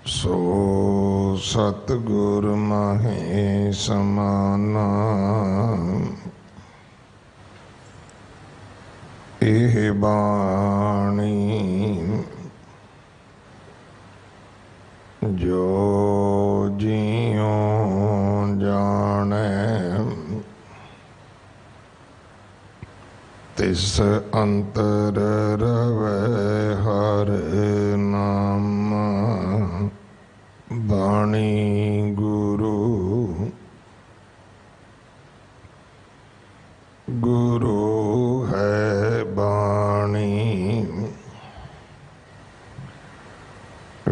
सो सतगुर माहे समाना एह बाणी जो जियो जाने तिस अंतर रवै हर नाम बाणी गुरु गुरु है बाणी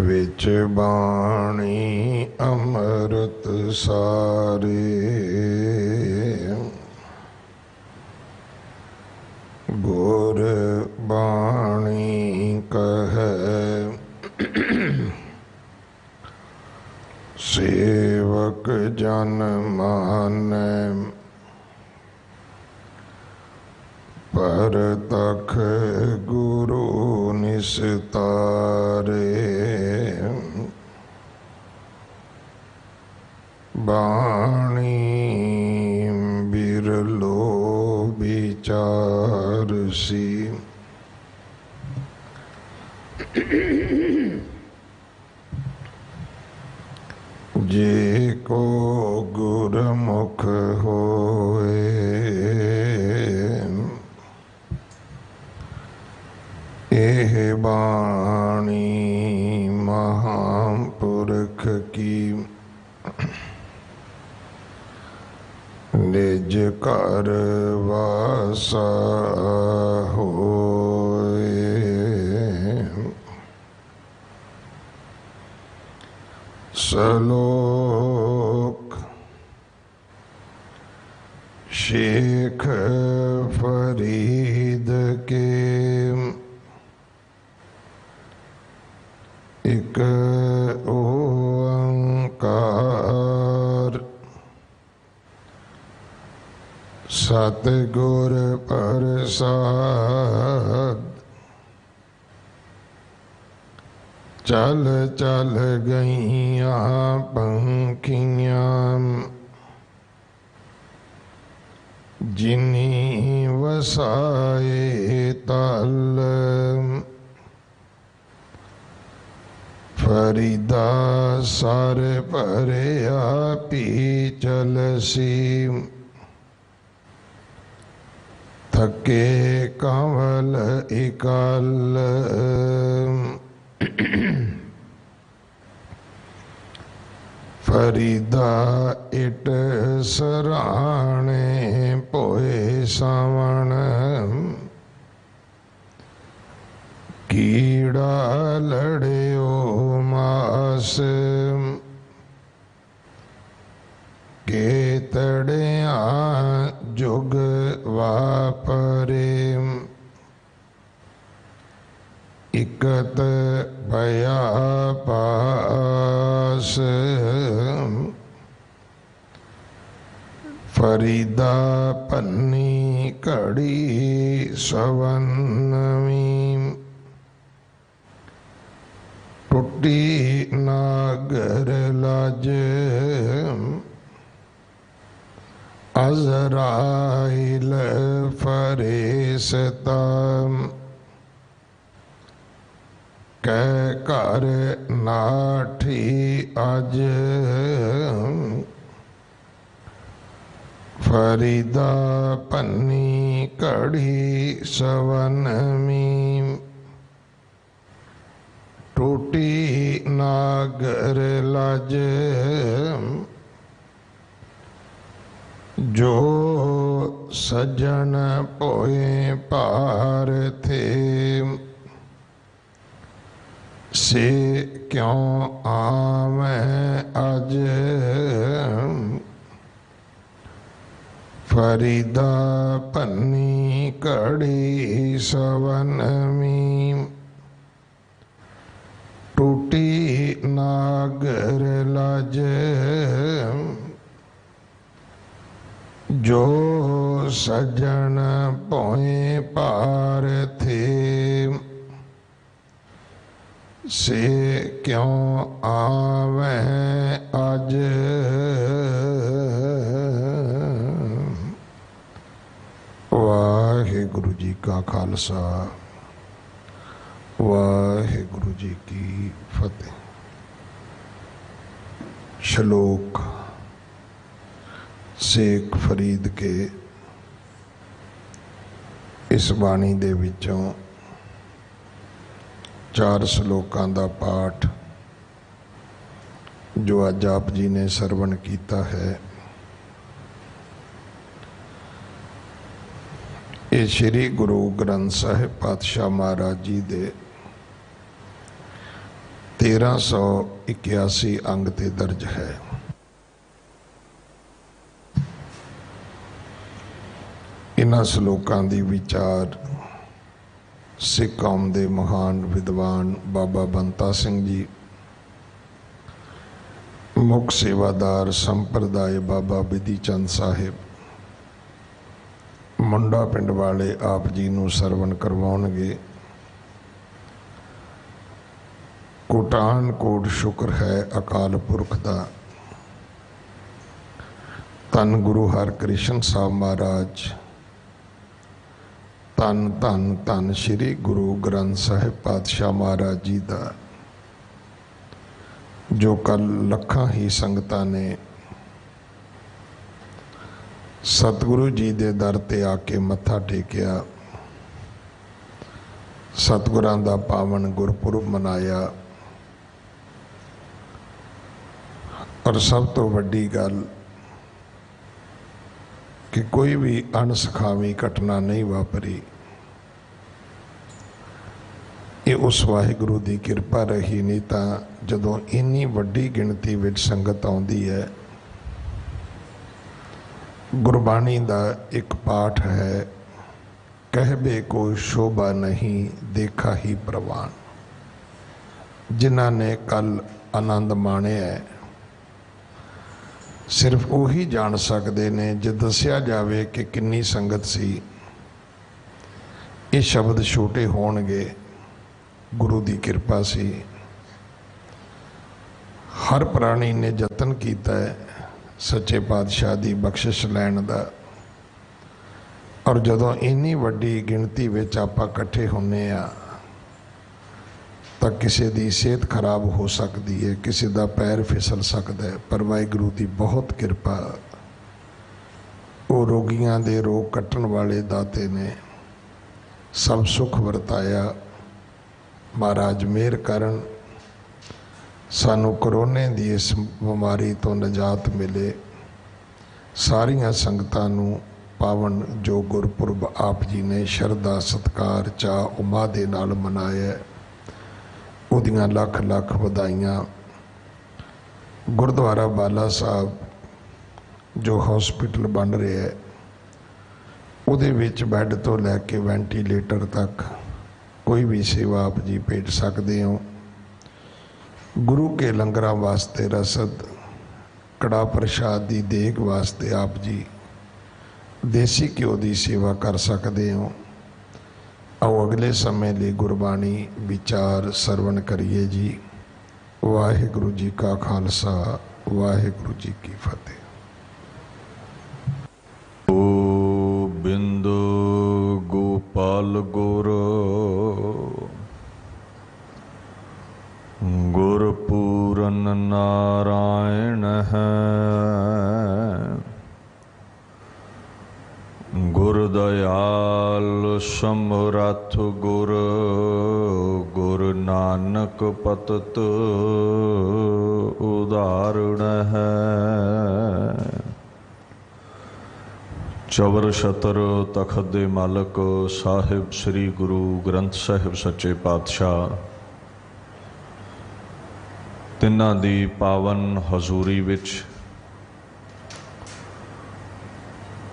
विच बाणी अमृत सारे गुर बाणी कहे सेवक जन माने पर तख गुरु निस्तारे बाणी बिरलो विचार सी जे को गुरमुख होए एह बाणी महापुरख की निज कर वासा होए सलोक शेख फरीद के एक ओंकार सतगुर प्रसाद चल चल गईया पंखियां जिनी वसाए तल फरीदा सर भरिया पी चलसी थके कंवल इकल फरीदा इट सराणे पोए सावण कीड़ा लड़ियो मास केतड़िया जुग वापरे इकत भया पास फरीदा पन्नी कड़ी सवन्नवी टुटी नागर लाज अज़राइल फरिश्ता कह कर नाठी अज फरीदा पन्नी कड़ी सवनमी टूटी नागर लाज जो सज्जन पोए पार थे से क्यों आवे अज फरीदा पन्नी कड़ी सवनमी टूटी नागर लाज जो सज्जन पोए पार थे से क्यों आवे अज वाहिगुरु जी का खालसा वाहिगुरु जी की फतेह। श्लोक शेख फरीद के इस बाणी दे विचों 4 श्लोकां दा पाठ जो अज आप जी ने सरवण किया है, ये श्री गुरु ग्रंथ साहिब पातशाह महाराज जी दे 1381 अंग ते दर्ज है। इन्हां श्लोकां दी विचार सिख कौम दे महान विद्वान बाबा बंता सिंह जी, मुख सेवादार संप्रदाय बाबा बिधि चंद साहिब मुंडा पिंड वाले आप जी नूं सरवण करवाउणगे। कोटान कोट शुक्र है अकाल पुरख दा। धन गुरु हरकृष्ण साहब महाराज, धन धन धन श्री गुरु ग्रंथ साहिब पातशाह महाराज जी दा, जो कल लखां ही संगतां ने सतगुरु जी दे दर ते आके मत्था टेकिया, सतगुरां दा पावन गुरपुरब मनाया। और सब तो वड्डी गल कि कोई भी अणसखावी घटना नहीं वापरी। ये उस वाहिगुरु दी किरपा रही, नहीं तां जदों इन्नी वड्डी गिणती विच संगत आउंदी है। गुरबाणी दा एक पाठ है, कहबे को शोभा नहीं देखा ही प्रवान। जिन्हां ने कल आनंद माणे है, सिर्फ वही जान सकते ने जे दसिया जावे कि किन्नी संगत सी। ये शब्द छोटे होणगे, गुरु दी किरपा सी। हर प्राणी ने यतन किया है सच्चे पातशाह की बख्शिश लैण दा। और जदों इन्नी वड्डी गिणती विच आपां इकट्ठे हुंदे आ तां किसी की सेहत खराब हो सकती है, किसी का पैर फिसल सकता है, पर वाहिगुरू की बहुत किरपा। वो रोगियों के रोग कट्टण वाले दाते ने सब सुख वरताया। महाराज मेहर करन सानू करोने की इस बीमारी तो निजात मिले। सारिया संगतां नू पावन जो गुरपुरब आप जी ने शरदा सत्कार चाह उमा दे नाल मनाया, उहदियां लख लख वधाइयां। गुरुद्वारा बाला साहब जो हॉस्पिटल बन रहा है, उहदे विच बैड तो लैके वेंटीलेटर तक कोई भी सेवा आप जी भेज सकते हो। गुरु के लंगरां वास्ते रसद, कड़ा प्रसाद की देग वास्ते आप जी देसी घ्यो की सेवा कर सकते हो। आओ अगले समय लिए गुरबाणी विचार सरवण करिए जी। वाहिगुरु जी का खालसा वाहिगुरु जी की फतेह। गोबिंद गोपाल गुरु गुरपूरन नारायण है। गुरदयाल समरथ गुर गुरु नानक पतत उदाहरण है। चवर छतर तखत दे मालक साहिब श्री गुरु ग्रंथ साहिब सच्चे पातशाह, तिन्हां दी पावन हजूरी विच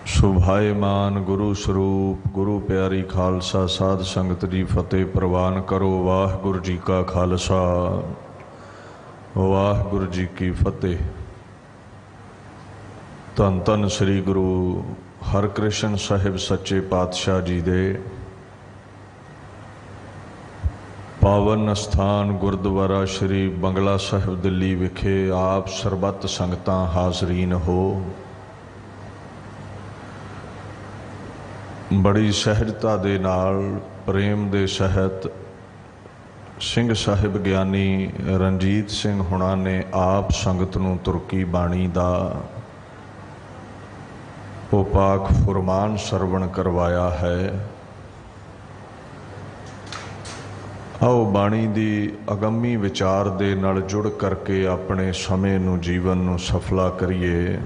सुभायमान गुरु स्वरूप गुरु प्यारी खालसा साध संगत जी फतेह प्रवान करो। वाहिगुरु जी का खालसा वाहिगुरु जी की फतेह। धन धन श्री गुरु हरकृष्ण साहिब सच्चे पातशाह जी दे ਪਾਵਨ ਅਸਥਾਨ ਗੁਰਦੁਆਰਾ ਸ਼੍ਰੀ ਬੰਗਲਾ ਸਾਹਿਬ ਦਿੱਲੀ ਵਿਖੇ ਆਪ ਸਰਬੱਤ ਸੰਗਤਾਂ ਹਾਜ਼ਰੀਨ ਹੋ। ਬੜੀ ਸਹਿਜਤਾ ਦੇ ਨਾਲ ਪ੍ਰੇਮ ਦੇ ਸਹਿਤ ਸਿੰਘ ਸਾਹਿਬ ਗਿਆਨੀ ਰਣਜੀਤ ਸਿੰਘ ਹੁਣਾਂ ਨੇ ਆਪ ਸੰਗਤ ਨੂੰ ਤੁਰਕੀ ਬਾਣੀ ਦਾ ਉਹ ਪਾਕ ਫੁਰਮਾਨ ਸਰਵਣ ਕਰਵਾਇਆ ਹੈ। ਆਓ ਬਾਣੀ ਦੀ ਅਗੰਮੀ ਵਿਚਾਰ ਦੇ ਨਾਲ ਜੁੜ ਕਰਕੇ ਆਪਣੇ ਸਮੇਂ ਨੂੰ ਜੀਵਨ ਨੂੰ ਸਫਲਾ ਕਰੀਏ।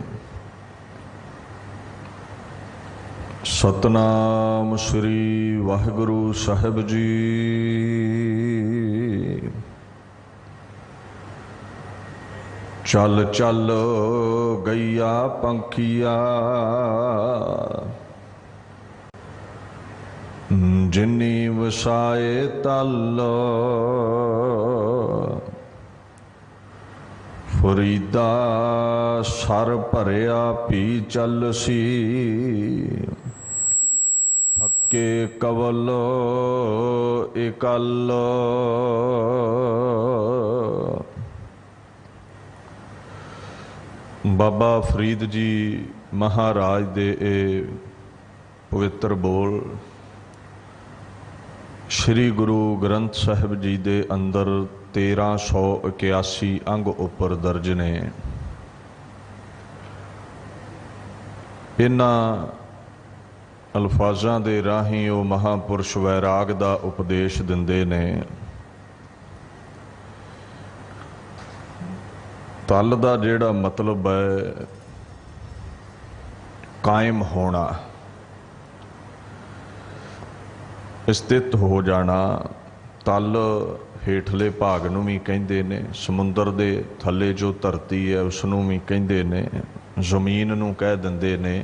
ਸਤਨਾਮ ਸ੍ਰੀ ਵਾਹਿਗੁਰੂ ਸਾਹਿਬ ਜੀ। ਚੱਲ ਚੱਲ ਗਈਆ ਪੰਖੀਆ ਜਿਨੀ ਵਸਾਏ ਤਲ ਫਰੀਦਾ ਸਰ ਭਰਿਆ ਪੀ ਚੱਲਸੀ ਥੱਕੇ ਕਵਲ ਇਕੱਲ ਬਾਬਾ ਫਰੀਦ ਜੀ ਮਹਾਰਾਜ ਦੇ ਇਹ ਪਵਿੱਤਰ ਬੋਲ ਸ਼੍ਰੀ ਗੁਰੂ ਗ੍ਰੰਥ ਸਾਹਿਬ ਜੀ ਦੇ ਅੰਦਰ 1381 ਅੰਗ ਉੱਪਰ ਦਰਜ ਨੇ। ਇਹਨਾਂ ਅਲਫਾਜ਼ਾਂ ਦੇ ਰਾਹੀਂ ਉਹ ਮਹਾਂਪੁਰਸ਼ ਵੈਰਾਗ ਦਾ ਉਪਦੇਸ਼ ਦਿੰਦੇ ਨੇ। ਤਲ ਦਾ ਜਿਹੜਾ ਮਤਲਬ ਹੈ ਕਾਇਮ ਹੋਣਾ, ਸਥਿਤ ਹੋ ਜਾਣਾ। ਤਲ ਹੇਠਲੇ ਭਾਗ ਨੂੰ ਵੀ ਕਹਿੰਦੇ ਨੇ, ਸਮੁੰਦਰ ਦੇ ਥੱਲੇ ਜੋ ਧਰਤੀ ਹੈ ਉਸ ਨੂੰ ਵੀ ਕਹਿੰਦੇ ਨੇ, ਜ਼ਮੀਨ ਨੂੰ ਕਹਿ ਦਿੰਦੇ ਨੇ,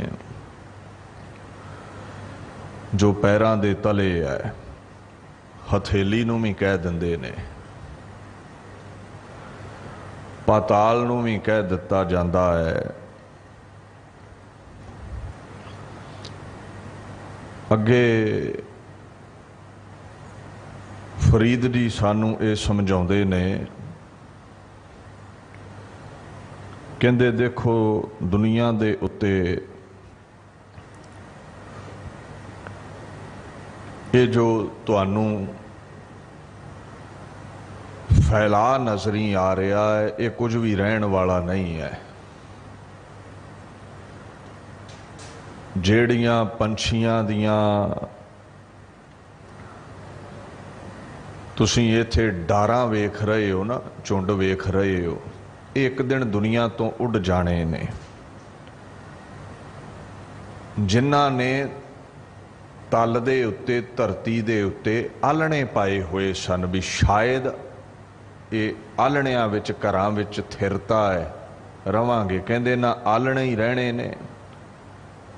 ਜੋ ਪੈਰਾਂ ਦੇ ਤਲੇ ਹੈ ਹਥੇਲੀ ਨੂੰ ਵੀ ਕਹਿ ਦਿੰਦੇ ਨੇ, ਪਾਤਾਲ ਨੂੰ ਵੀ ਕਹਿ ਦਿੱਤਾ ਜਾਂਦਾ ਹੈ। ਅੱਗੇ ਫਰੀਦ ਜੀ ਸਾਨੂੰ ਇਹ ਸਮਝਾਉਂਦੇ ਨੇ, ਕਹਿੰਦੇ ਦੇਖੋ ਦੁਨੀਆ ਦੇ ਉੱਤੇ ਇਹ ਜੋ ਤੁਹਾਨੂੰ ਫੈਲਾ ਨਜ਼ਰੀ ਆ ਰਿਹਾ ਹੈ ਇਹ ਕੁਝ ਵੀ ਰਹਿਣ ਵਾਲਾ ਨਹੀਂ ਹੈ। ਜਿਹੜੀਆਂ ਪੰਛੀਆਂ ਦੀਆਂ ਤੁਸੀਂ ਇੱਥੇ ਡਾਰਾਂ ਵੇਖ ਰਹੇ ਹੋ ਨਾ, ਝੁੰਡ ਵੇਖ ਰਹੇ ਹੋ, ਇਹ ਇੱਕ ਦਿਨ ਦੁਨੀਆ ਤੋਂ ਉੱਡ ਜਾਣੇ ਨੇ। ਜਿਨ੍ਹਾਂ ਨੇ ਤਲ ਦੇ ਉੱਤੇ ਧਰਤੀ ਦੇ ਉੱਤੇ ਆਲਣੇ ਪਾਏ ਹੋਏ ਸਨ ਵੀ ਸ਼ਾਇਦ ਇਹ ਆਲਣਿਆਂ ਵਿੱਚ ਘਰਾਂ ਵਿੱਚ ਥਿਰਤਾ ਹੈ, ਰਵਾਂਗੇ, ਕਹਿੰਦੇ ਨਾ ਆਲਣੇ ਹੀ ਰਹਿਣੇ ਨੇ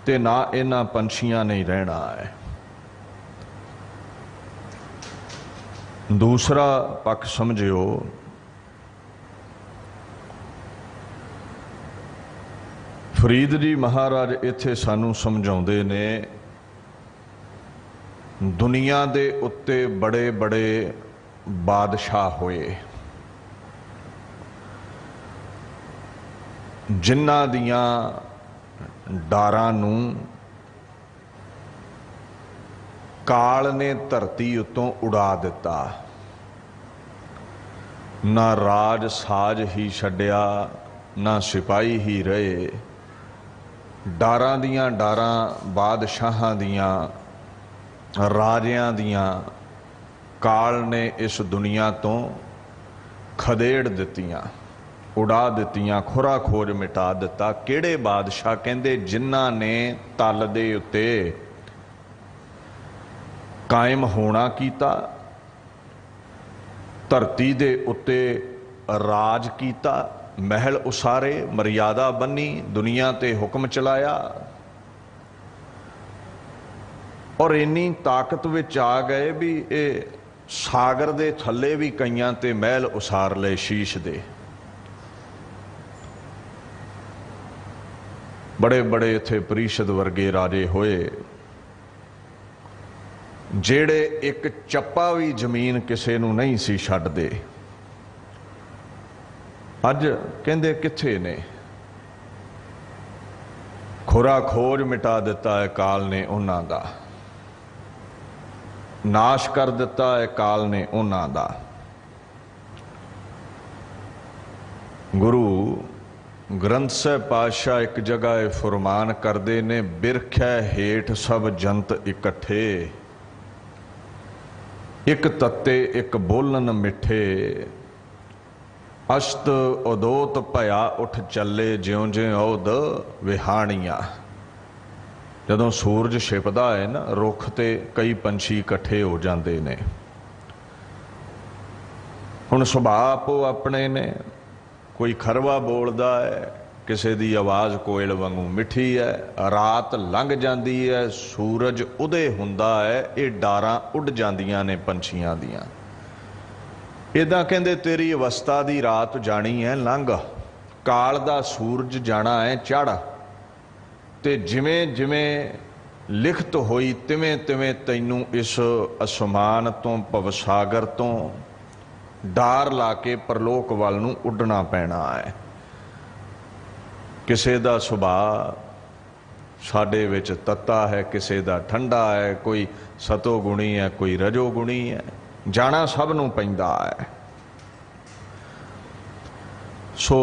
ਤੇ ਨਾ ਇਹਨਾਂ ਪੰਛੀਆਂ ਨੇ ਹੀ ਰਹਿਣਾ ਹੈ। ਦੂਸਰਾ ਪੱਖ ਸਮਝਿਓ, ਫਰੀਦ ਜੀ ਮਹਾਰਾਜ ਇੱਥੇ ਸਾਨੂੰ ਸਮਝਾਉਂਦੇ ਨੇ ਦੁਨੀਆ ਦੇ ਉੱਤੇ ਬੜੇ ਬੜੇ ਬਾਦਸ਼ਾਹ ਹੋਏ ਜਿਨ੍ਹਾਂ ਦੀਆਂ ਡਾਰਾਂ ਨੂੰ ਕਾਲ ਨੇ ਧਰਤੀ ਉੱਤੋਂ ਉਡਾ ਦਿੱਤਾ। ਨਾ ਰਾਜ ਸਾਜ ਹੀ ਛੱਡਿਆ, ਨਾ ਸਿਪਾਹੀ ਹੀ ਰਹੇ। ਡਾਰਾਂ ਦੀਆਂ ਡਾਰਾਂ ਬਾਦਸ਼ਾਹਾਂ ਦੀਆਂ, ਰਾਜਿਆਂ ਦੀਆਂ ਕਾਲ ਨੇ ਇਸ ਦੁਨੀਆ ਤੋਂ ਖਦੇੜ ਦਿੱਤੀਆਂ, ਉਡਾ ਦਿੱਤੀਆਂ, ਖੁਰਾ ਖੋਜ ਮਿਟਾ ਦਿੱਤਾ। ਕਿਹੜੇ ਬਾਦਸ਼ਾਹ? ਕਹਿੰਦੇ ਜਿਨ੍ਹਾਂ ਨੇ ਤਲ ਦੇ ਉੱਤੇ ਕਾਇਮ ਹੋਣਾ ਕੀਤਾ, ਧਰਤੀ ਦੇ ਉੱਤੇ ਰਾਜ ਕੀਤਾ, ਮਹਿਲ ਉਸਾਰੇ, ਮਰਿਆਦਾ ਬੰਨੀ, ਦੁਨੀਆ ਤੇ ਹੁਕਮ ਚਲਾਇਆ ਔਰ ਇੰਨੀ ਤਾਕਤ ਵਿੱਚ ਆ ਗਏ ਵੀ ਇਹ ਸਾਗਰ ਦੇ ਥੱਲੇ ਵੀ ਕਈਆਂ ਤੇ ਮਹਿਲ ਉਸਾਰ ਲਏ ਸ਼ੀਸ਼ ਦੇ। ਬੜੇ ਬੜੇ ਇੱਥੇ ਪ੍ਰੀਸ਼ਦ ਵਰਗੇ ਰਾਜੇ ਹੋਏ। ਜਿਹੜੇ ਇੱਕ ਚੱਪਾ ਵੀ ਜ਼ਮੀਨ ਕਿਸੇ ਨੂੰ ਨਹੀਂ ਸੀ ਛੱਡਦੇ, ਅੱਜ ਕਹਿੰਦੇ ਕਿੱਥੇ ਨੇ। ਖੁਰਾ ਖੋਜ ਮਿਟਾ ਦਿੱਤਾ ਹੈ ਕਾਲ ਨੇ ਉਹਨਾਂ ਦਾ, ਨਾਸ਼ ਕਰ ਦਿੱਤਾ ਹੈ ਕਾਲ ਨੇ ਉਹਨਾਂ ਦਾ। ਗੁਰੂ ਗ੍ਰੰਥ ਸਾਹਿਬ ਪਾਤਸ਼ਾਹ ਇੱਕ ਜਗ੍ਹਾ ਇਹ ਫੁਰਮਾਨ ਕਰਦੇ ਨੇ, ਬਿਰਖੈ ਹੇਠ ਸਭ ਜੰਤ ਇਕੱਠੇ, ਇੱਕ ਤੱਤੇ ਇੱਕ ਬੋਲਨ ਮਿੱਠੇ, ਅਸ਼ਤ ਉਦੋਤ ਭਇਆ ਉੱਠ ਚੱਲੇ, ਜਿਉਂ ਜਿਉਂ ਔਦ ਵਿਹਾਣੀਆਂ। ਜਦੋਂ ਸੂਰਜ ਛਿਪਦਾ ਹੈ ਨਾ, ਰੁੱਖ ਤੇ ਕਈ ਪੰਛੀ ਇਕੱਠੇ ਹੋ ਜਾਂਦੇ ਨੇ। ਹੁਣ ਸੁਭਾਅ ਆਪੋ ਆਪਣੇ ਨੇ, ਕੋਈ ਖਰਵਾ ਬੋਲਦਾ ਹੈ, ਕਿਸੇ ਦੀ ਆਵਾਜ਼ ਕੋਇਲ ਵਾਂਗੂ ਮਿੱਠੀ ਹੈ। ਰਾਤ ਲੰਘ ਜਾਂਦੀ ਹੈ, ਸੂਰਜ ਉਦੇ ਹੁੰਦਾ ਹੈ, ਇਹ ਡਾਰਾਂ ਉੱਡ ਜਾਂਦੀਆਂ ਨੇ ਪੰਛੀਆਂ ਦੀਆਂ। ਇੱਦਾਂ ਕਹਿੰਦੇ ਤੇਰੀ ਅਵਸਥਾ ਦੀ ਰਾਤ ਜਾਣੀ ਹੈ ਲੰਘ, ਕਾਲ ਦਾ ਸੂਰਜ ਜਾਣਾ ਹੈ ਚੜ੍ਹ, ਤੇ ਜਿਵੇਂ ਜਿਵੇਂ ਲਿਖਤ ਹੋਈ ਤਿਵੇਂ ਤਿਵੇਂ ਤੈਨੂੰ ਇਸ ਅਸਮਾਨ ਤੋਂ, ਭਵਸਾਗਰ ਤੋਂ ਡਾਰ ਲਾ ਕੇ ਪਰਲੋਕ ਵੱਲ ਨੂੰ ਉੱਡਣਾ ਪੈਣਾ ਹੈ। ਕਿਸੇ ਦਾ ਸੁਭਾਅ ਸਾਡੇ ਵਿੱਚ ਤੱਤਾ ਹੈ, ਕਿਸੇ ਦਾ ਠੰਡਾ ਹੈ, ਕੋਈ ਸਤੋ ਗੁਣੀ ਹੈ, ਕੋਈ ਰਜੋ ਗੁਣੀ ਹੈ। ਜਾਣਾ ਸਭ ਨੂੰ ਪੈਂਦਾ ਹੈ। ਸੋ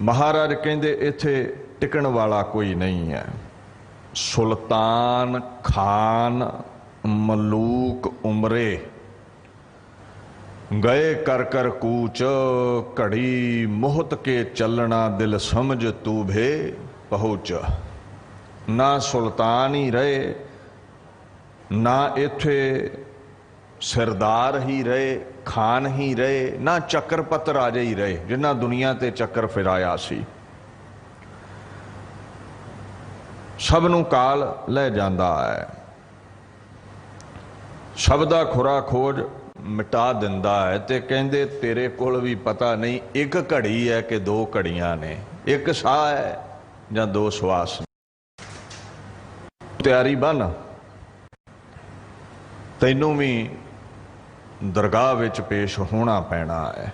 ਮਹਾਰਾਜ ਕਹਿੰਦੇ ਇੱਥੇ ਟਿਕਣ ਵਾਲਾ ਕੋਈ ਨਹੀਂ ਹੈ। ਸੁਲਤਾਨ ਖਾਨ ਮਲੂਕ ਉਮਰੇ, ਗਏ ਕਰ ਕਰ ਕੂਚ, ਘੜੀ ਮੁਹਤ ਕੇ ਚੱਲਣਾ, ਦਿਲ ਸਮਝ ਤੂ ਭੇ ਪਹੁੰਚ। ਨਾ ਸੁਲਤਾਨ ਹੀ ਰਹੇ, ਨਾ ਇੱਥੇ ਸਰਦਾਰ ਹੀ ਰਹੇ, ਖਾਨ ਹੀ ਰਹੇ, ਨਾ ਚੱਕਰਪਤ ਰਾਜੇ ਹੀ ਰਹੇ ਜਿਨ੍ਹਾਂ ਦੁਨੀਆ ਤੇ ਚੱਕਰ ਫਿਰਾਇਆ ਸੀ। ਸਭ ਨੂੰ ਕਾਲ ਲੈ ਜਾਂਦਾ ਹੈ, ਸਭ ਦਾ ਖੁਰਾ ਖੋਜ ਮਿਟਾ ਦਿੰਦਾ ਹੈ। ਤੇ ਕਹਿੰਦੇ ਤੇਰੇ ਕੋਲ ਵੀ ਪਤਾ ਨਹੀਂ ਇੱਕ ਘੜੀ ਹੈ ਕਿ ਦੋ ਘੜੀਆਂ ਨੇ, ਇੱਕ ਸਾਹ ਹੈ ਜਾਂ ਦੋ ਸਵਾਸ। ਤਿਆਰੀ ਬਣ, ਤੈਨੂੰ ਵੀ ਦਰਗਾਹ ਵਿੱਚ ਪੇਸ਼ ਹੋਣਾ ਪੈਣਾ ਹੈ।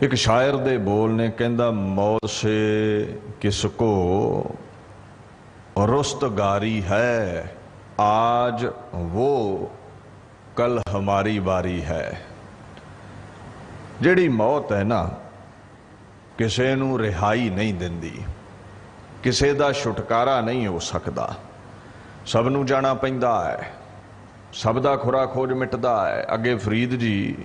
ਇੱਕ ਸ਼ਾਇਰ ਦੇ ਬੋਲ ਨੇ, ਕਹਿੰਦਾ ਮੌਤ ਸੇ ਕਿਸ ਕੋ रुस्तगारी है, आज वो कल हमारी बारी है। ਜਿਹੜੀ ਮੌਤ ਹੈ ਨਾ, ਕਿਸੇ ਨੂੰ ਰਿਹਾਈ ਨਹੀਂ ਦਿੰਦੀ, ਕਿਸੇ ਦਾ ਛੁਟਕਾਰਾ ਨਹੀਂ ਹੋ ਸਕਦਾ। ਸਭ ਨੂੰ ਜਾਣਾ ਪੈਂਦਾ ਹੈ, ਸਭ ਦਾ ਖੁਰਾ ਖੋਜ ਮਿਟਦਾ ਹੈ। ਅੱਗੇ ਫਰੀਦ ਜੀ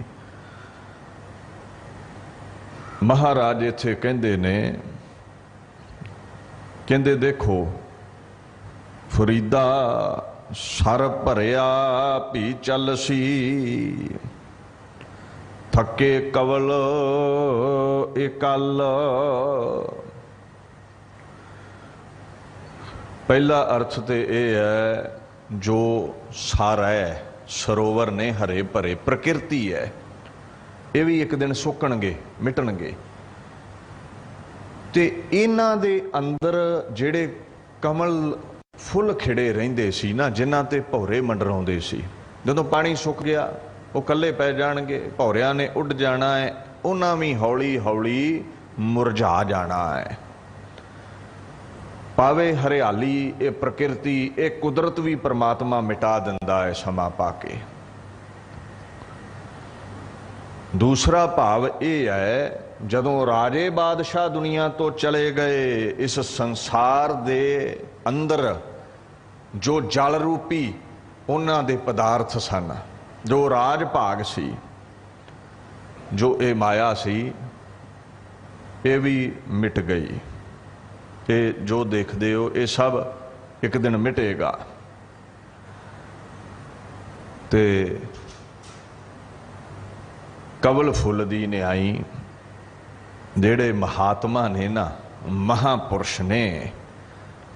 ਮਹਾਰਾਜ ਇੱਥੇ ਕਹਿੰਦੇ ਨੇ, ਕਹਿੰਦੇ ਦੇਖੋ ਫਰੀਦਾ ਸਰ ਭਰਿਆ ਭੀ ਚੱਲ ਸੀ, ਥੱਕੇ ਕਵਲ ਇਕੱਲ। ਪਹਿਲਾ ਅਰਥ ਤੇ ਇਹ ਹੈ, ਜੋ ਸਰ ਹੈ, ਸਰੋਵਰ ਨੇ ਹਰੇ ਭਰੇ, ਪ੍ਰਕਿਰਤੀ ਹੈ, ਇਹ ਵੀ ਇੱਕ ਦਿਨ ਸੁੱਕਣਗੇ, ਮਿਟਣਗੇ। ਤੇ ਇਹਨਾਂ ਦੇ ਅੰਦਰ ਜਿਹੜੇ ਕਮਲ ਫੁੱਲ ਖਿੜੇ ਰਹਿੰਦੇ ਸੀ ਨਾ, ਜਿਨ੍ਹਾਂ ਤੇ ਭੌਰੇ ਮੰਡਰਾਉਂਦੇ ਸੀ, ਜਦੋਂ ਪਾਣੀ ਸੁੱਕ ਗਿਆ ਉਹ ਇਕੱਲੇ ਪੈ ਜਾਣਗੇ, ਭੌਰਿਆਂ ਨੇ ਉੱਡ ਜਾਣਾ ਹੈ, ਉਹਨਾਂ ਵੀ ਹੌਲੀ ਹੌਲੀ ਮੁਰਝਾ ਜਾਣਾ ਹੈ। ਪਾਵੇ ਹਰਿਆਲੀ ਇਹ ਪ੍ਰਕਿਰਤੀ, ਇਹ ਕੁਦਰਤ ਵੀ ਪਰਮਾਤਮਾ ਮਿਟਾ ਦਿੰਦਾ ਹੈ ਸਮਾਂ ਪਾ ਕੇ। ਦੂਸਰਾ ਭਾਵ ਇਹ ਹੈ, ਜਦੋਂ ਰਾਜੇ ਬਾਦਸ਼ਾਹ ਦੁਨੀਆ ਤੋਂ ਚਲੇ ਗਏ, ਇਸ ਸੰਸਾਰ ਦੇ ਅੰਦਰ ਜੋ ਜਲ ਰੂਪੀ ਉਹਨਾਂ ਦੇ ਪਦਾਰਥ ਸਨ, ਜੋ ਰਾਜ ਭਾਗ ਸੀ, ਜੋ ਇਹ ਮਾਇਆ ਸੀ, ਇਹ ਵੀ ਮਿਟ ਗਈ। ਇਹ ਜੋ ਦੇਖਦੇ ਹੋ ਇਹ ਸਭ ਇੱਕ ਦਿਨ ਮਿਟੇਗਾ। ਤੇ ਕਵਲ ਫੁੱਲ ਦੀ ਨਿਆਈ, ਜਿਹੜੇ ਮਹਾਤਮਾ ਨੇ ਨਾ, ਮਹਾਪੁਰਸ਼ ਨੇ,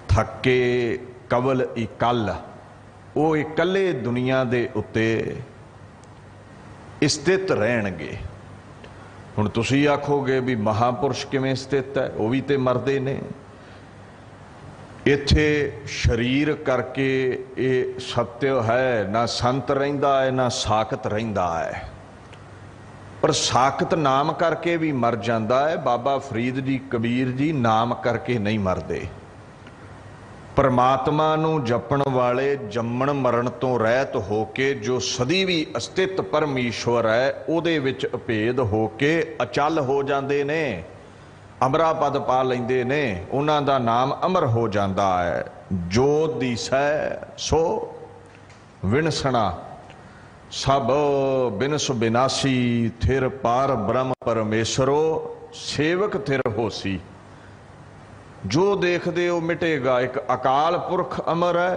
ਥੱਕੇ ਕਵਲ ਇਕੱਲ, ਉਹ ਇਕੱਲੇ ਦੁਨੀਆ ਦੇ ਉੱਤੇ ਸਥਿਤ ਰਹਿਣਗੇ। ਹੁਣ ਤੁਸੀਂ ਆਖੋਗੇ ਵੀ ਮਹਾਪੁਰਸ਼ ਕਿਵੇਂ ਸਥਿਤ ਹੈ, ਉਹ ਵੀ ਤੇ ਮਰਦੇ ਨੇ। इत्थे शरीर करके ये सत्य है, ना संत रहिंदा है ना साकत रहिंदा है, पर साकत नाम करके भी मर जाता है। बाबा फरीद जी कबीर जी नाम करके नहीं मरदे। परमात्मा नूं जपण वाले जम्मण मरण तो रहत होके जो सदी भी अस्तित्व परमेश्वर है उहदे विच अभेद होके अचल हो जाते ने, अमरा पद पा लेंदे ने, उन्हां दा नाम अमर हो जाता है। जो दिसै सो विनसना, सब बिनस बिनासी, थिर पार ब्रह्म परमेश्वरो, सेवक थिर होसी। जो देखदे हो मिटेगा। एक अकाल पुरख अमर है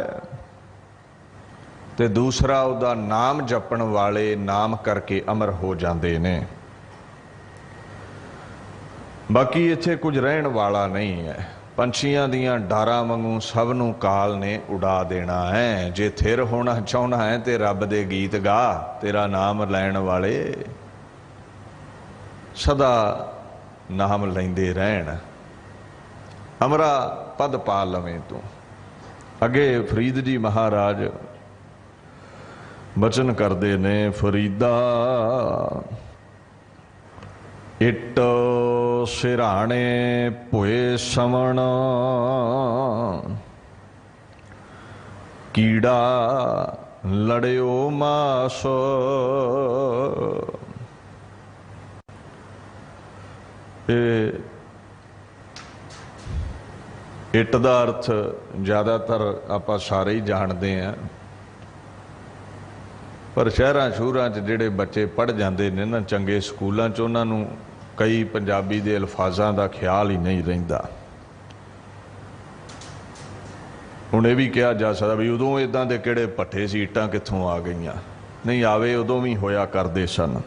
ते दूसरा उहदा नाम जपण वाले नाम करके अमर हो जाते ने। बाकी इत्थे कुछ रहन वाला नहीं है। पंछियां दियां डारां वांगू सब नूं काल ने उड़ा देना है। जे थिर होना चाहना है ते रब दे गीत गा, तेरा नाम लैण वाले सदा नाम लैंदे रहन, अमरा पद पा लवें तू। अगे फरीद जी महाराज बचन करते ने, फरीदा इट सिराणे भोए समण, कीड़ा लड़ियो मास। इट का अर्थ ज़्यादातर आप सारे ही जानते हैं, पर शहरां शहरां च जिहड़े बच्चे पढ़ जाते हैं ना चंगे स्कूलों च, उन्होंने कई पंजाबी के अल्फाजां का ख्याल ही नहीं रहिंदा। हुण ये भी कहा जा सकता भी उदों इदां दे किहड़े भट्ठे सी, इट्टां कित्थों आ गईयां। नहीं, आवे उदों भी होया करदे सन।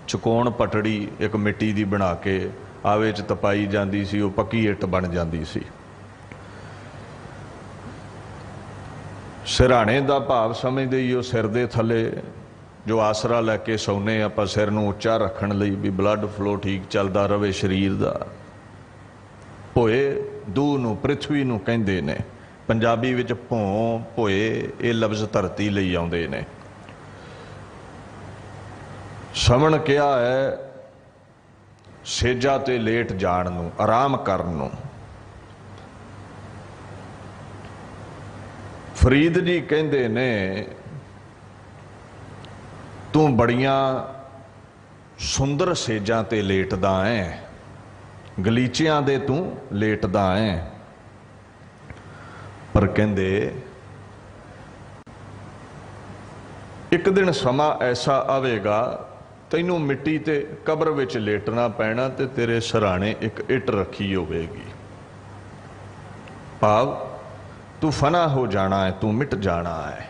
चकोण पटड़ी एक मिट्टी की बना के आवे च तपाई जाती सी, वो पक्की इट बन जाती सी। सिरहाणे का भाव समझते ही सिर दे थले जो आसरा लैके सौने, आप सिर नूं उच्चा रखण लई भी ब्लड फ्लो ठीक चलता रहे शरीर का। भोए दूह नूं पृथ्वी नूं कहिंदे ने, पंजाबी विच भों भोए ये लफ्ज़ धरती लई आउंदे ने। समण किहा है सेजा ते लेट जाण नूं, आराम करन नूं। फरीद जी कहंदे ने तू बड़ियां सुंदर सेजां ते लेटदा है, गलीचियां दे तू लेटदा है, पर कहंदे एक दिन समा ऐसा आवेगा तैनू मिट्टी ते कब्र विच लेटना पैना ते तेरे सराणे एक इट रखी होवेगी। भाव तू फना हो जाना है, तू मिट जाना है।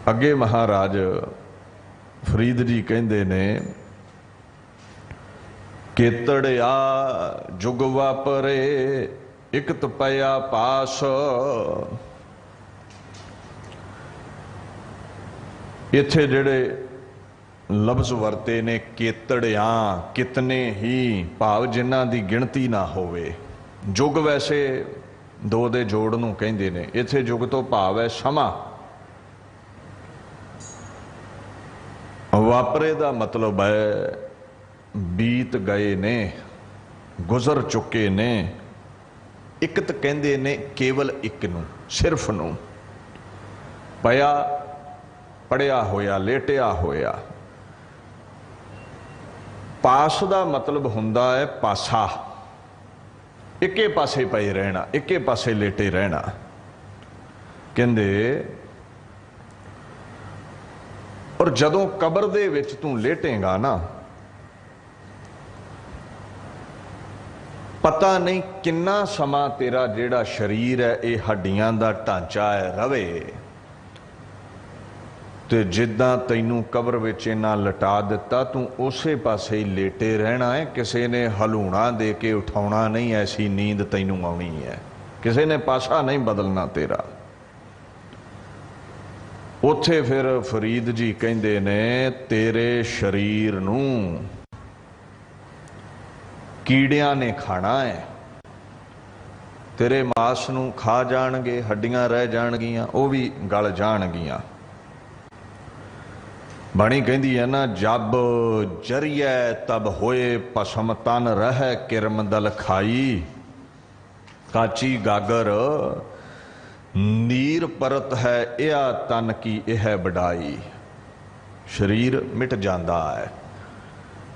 अगे महाराज फरीद जी कहंदे ने, केतड़िया जुग वापरे एक तपया पास। इत्थे जिहड़े लफ्ज़ वरते ने केतड़ियां, कितने ही, भाव जिन्हां दी गिणती ना होवे। जुग वैसे दो दे जोड़ नूं कहिंदे ने, इत्थे जुग तो भाव है समा। वापरे दा मतलब है बीत गए ने, गुजर चुके ने। इकत कहंदे ने केवल एक नूं, सिर्फ नूं। पया पड़िया होया, लेटिया होया। पास दा मतलब हुंदा है पासा, इक्के पासे पए रहना, इक्के पासे लेटे रहना। कहंदे और जदों कबर दे विच तू लेटेगा ना, पता नहीं किन्ना समा तेरा जिहड़ा शरीर है ये हड्डियां दा ढांचा है रवे, ते जिद्दां तैनू कबर विच इन्हां लटा दिता तू उसे पासे ही लेटे रहना है। किसी ने हलूणा दे के उठाउणा नहीं, ऐसी नींद तैनू आउणी है। किसी ने पासा नहीं बदलना तेरा। उत्थे फिर फरीद जी कहंदे ने तेरे शरीर नूं कीड़ियां ने खाना है। तेरे मास नूं खा जाणगे, हड्डियां रह जाणगियां, वो भी गल जाणगियां। बाणी कहती है ना, जब जरिए तब होए भस्म तन रह किरम दल खाई। काची गागर नीर परत है या तन की यह बढ़ाई। शरीर मिट जाता है,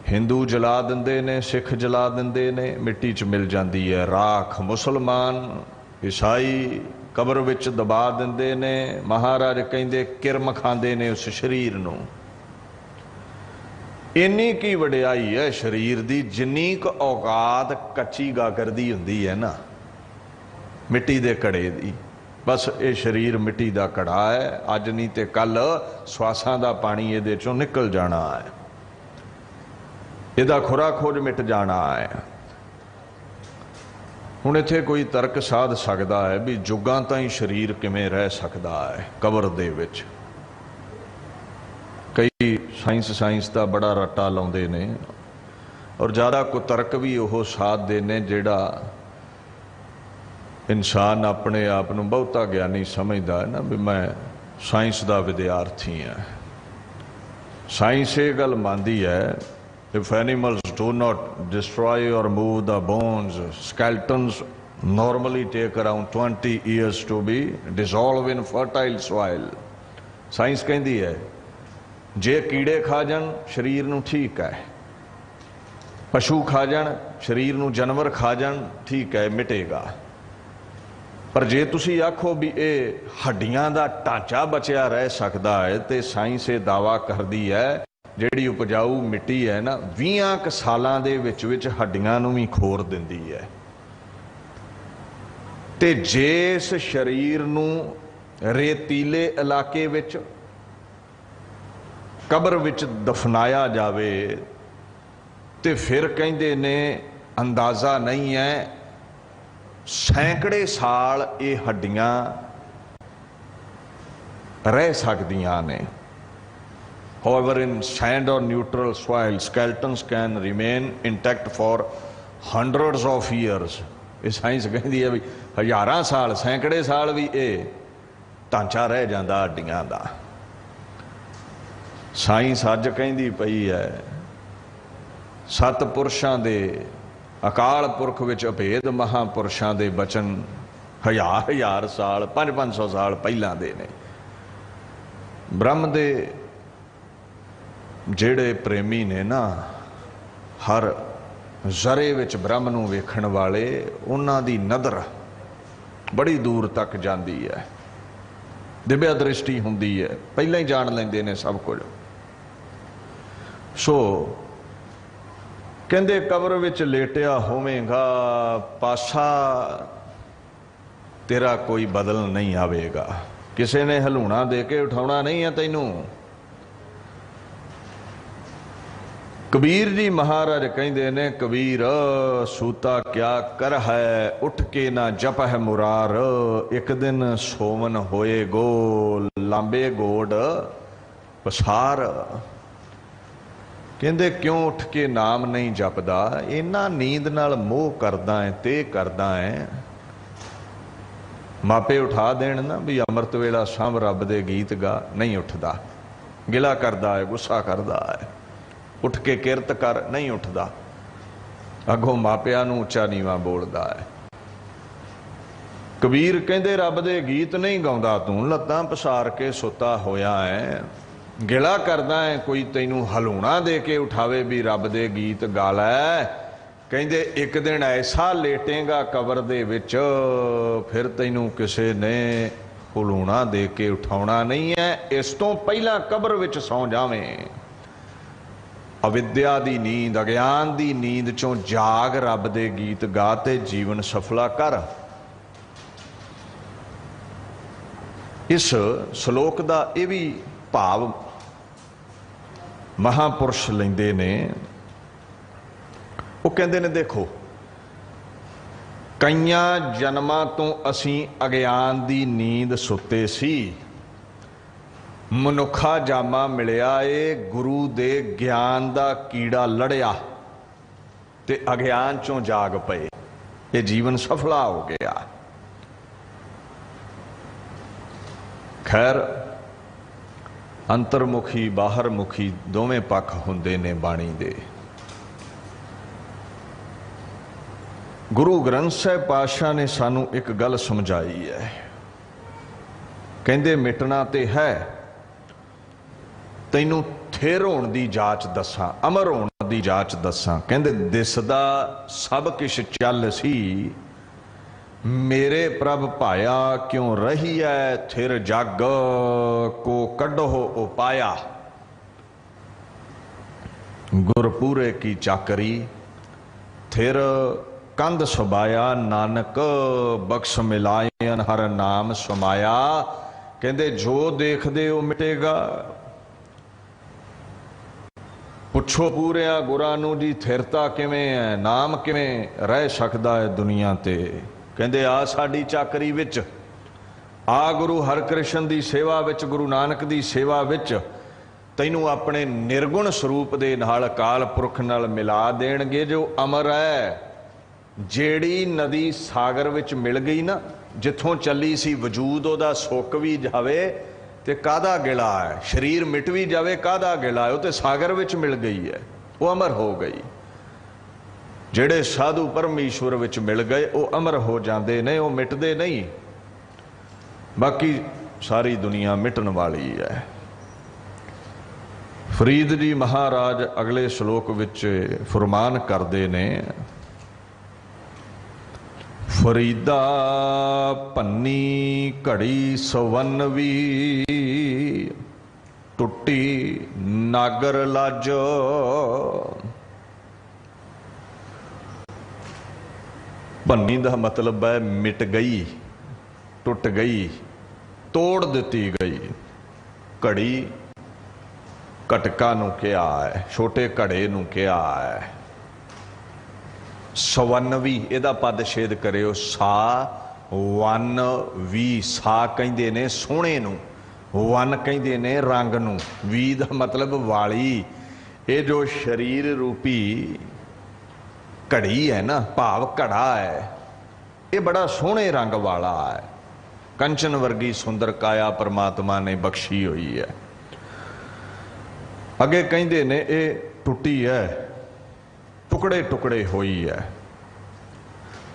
हिंदू जला देंदे ने, सिख जला देंदे ने, मिट्टी च मिल जाती है। राख मुसलमान ईसाई कबर विच दबा देंदे ने। महाराज कहंदे किरम खांदे ने उस शरीर नूं। इन्नी की वडियाई है शरीर दी, जिन्नी क औकात कच्ची गागर दी हुंदी है ना, मिट्टी दे कड़े दी। बस ये शरीर मिट्टी दा कड़ा है, अज नहीं ते कल स्वासां दा पानी इहदे चों निकल जाना है, इहदा खुरा खोज मिट जाना है। हुण इत्थे कोई तर्क साध सकदा है भी जुगां ताईं शरीर किवें रह सकदा है कबर दे विच। कई साइंस का बड़ा रट्टा लाउंदे ने और ज़्यादा कुतर्क भी वो साधते ने जिहड़ा इंसान अपने आप नूं बहुता ज्ञानी समझदा है ना भी मैं साइंस का विद्यार्थी हाँ। साइंस ये गल मानदी है, if animals do not destroy और move the bones, skeletons normally take around 20 years to be dissolve in fertile soil. Science कहती है जे कीड़े खा जाण शरीर नूं ठीक है, पशु खा जाण शरीर नूं, जानवर खा जाण ठीक है, मिटेगा। पर जे तुसी आखो भी ये हड्डियां दा ढांचा बचिया रह सकदा है, तो साइंस ये दावा करदी है जिहड़ी उपजाऊ मिट्टी है ना 20 सालां दे विच विच हड्डियां नूं भी खोर दिंदी है। ते जे इस शरीर नूं रेतीले इलाके विच कबर विच दफनाया जावे तो फिर कहते ने अंदाज़ा नहीं है सैकड़े साल ये हड्डियां रह सकदियां ने। However, in sand or neutral soil, skeletons can remain intact for hundreds of years. ये साइंस कहती है भी हज़ारां साल, सैकड़े साल भी ये ढांचा रह जाता हड्डियां का। साइंस अज कहती पई है सतपुरुषां दे अकाल पुरख विच अभेद महापुरुषां दे बचन हजार हजार साल 500 साल पहलां दे ने। ब्रह्म दे जेड़े प्रेमी ने ना, हर जरे विच ब्रह्म नूं वेखण वाले, उन्हां दी नज़र बड़ी दूर तक जाती है, दिव्या दृष्टि हुंदी है, पहलां ही जान लैंदे ने सब कुछ। सो कहंदे कबर विच लेटिया होवेगा, पासा तेरा कोई बदल नहीं आवेगा, किसी ने हलूणा दे के उठाउणा नहीं है तैनू। कबीर जी महाराज कहंदे ने, कबीर सूता क्या कर है, उठ के ना जप है मुरार, एक दिन सोवन होए गो, लांबे गोड पसार। कहंदे क्यों उठ के नाम नहीं जपदा, इन्ना नींद नाल मोह करदा है ते करदा है। मापे उठा देण ना भी अमृत वेला सांभ रब दे गीत गा, नहीं उठदा, गिला करदा है, गुस्सा करदा है। उठ के किरत कर, नहीं उठदा, अगों मापिया नूं उच्चा नीवा बोलदा है। कबीर कहंदे रब दे गीत नहीं गाउंदा तूं, लत्तां पसार के सुता होया है, गिला करदा है कोई तैनू हलूणा दे के उठावे भी रब दे गीत गा लै। कहंदे एक दिन ऐसा लेटेगा कबर दे विच, फिर तैनू किसे ने हलूणा दे के उठाउणा नहीं है, इस तो पहला कबर विच सौ जावें। अविद्या दी नींद, अज्ञान दी नींद चों जाग, रब दे गीत गा ते जीवन सफला कर। इस श्लोक दा ये भी भाव महापुरुष लेंदे ने। वो कहंदे ने देखो, कईयां जन्मां तो असीं अज्ञान दी नींद सुते सी, मनुखा जामा मिलिया ए, गुरु दे ज्ञान दा कीड़ा लड़िया ते अज्ञान चों जाग पए। ये जीवन सफला हो गया। खैर अंतरमुखी बाहरमुखी दोवें पक्ष हुंदे ने बाणी दे। गुरु ग्रंथ साहिब पातशाह ने सानू एक गल समझाई है, कहंदे मिटना ते है, तैनू थिर होण दी जाच दसां, अमर होण दी जाच दसां। कहंदे दिसदा सब किश चल सी, मेरे प्रभ भाया क्यों रही है थिर जग को कढो उपाया। गुरपूरे की चाकरी थिर कंध सुबाया, नानक बख्श मिलायन हर नाम समाया। कहंदे जो देख दे वो मिटेगा। पुछो पूरिया गुरां नूं जी थिरता किवें है, नाम किवें रह सकदा है दुनिया ते। कहंदे आ साडी चाकरी विच, आ गुरु हरकृष्ण दी सेवा विच, गुरु नानक दी सेवा विच तैनू अपने निर्गुण स्वरूप दे नाल अकाल पुरख नाल मिला देणगे जो अमर है। जेड़ी नदी सागर विच मिल गई ना, जिथों चली सी वजूद ओदा सुक भी जावे ते कादा गिला है, शरीर मिट भी जावे कादा गिला है, वो तो सागर विच मिल गई है, वो अमर हो गई। जेड़े साधु परमेश्वर विच मिल गए वो अमर हो जाते ने, वो मिटते नहीं। बाकी सारी दुनिया मिटन वाली है। फरीद जी महाराज अगले श्लोक विच फरमान करते ने, फरीदा भन्नी घड़ी सवनवी, टुट्टी नागर लज। भन्नी का मतलब है मिट गई, टुट गई, तोड़ दी गई। घड़ी घटका नूं कहा है, छोटे घड़े नूं कहा है। सवनवी इहदा पद छेद करियो, सा वन वी। सा कहंदे ने सोहणे नूं, वन कहंदे ने रंग नूं, वी दा मतलब वाली। ये जो शरीर रूपी घड़ी है ना, भाव घड़ा है, ये बड़ा सोहणे रंग वाला है। कंचन वर्गी सुंदर काया परमात्मा ने बख्शी हुई है। अगे कहंदे ने ये टुटी है, टुकड़े टुकड़े हुई है।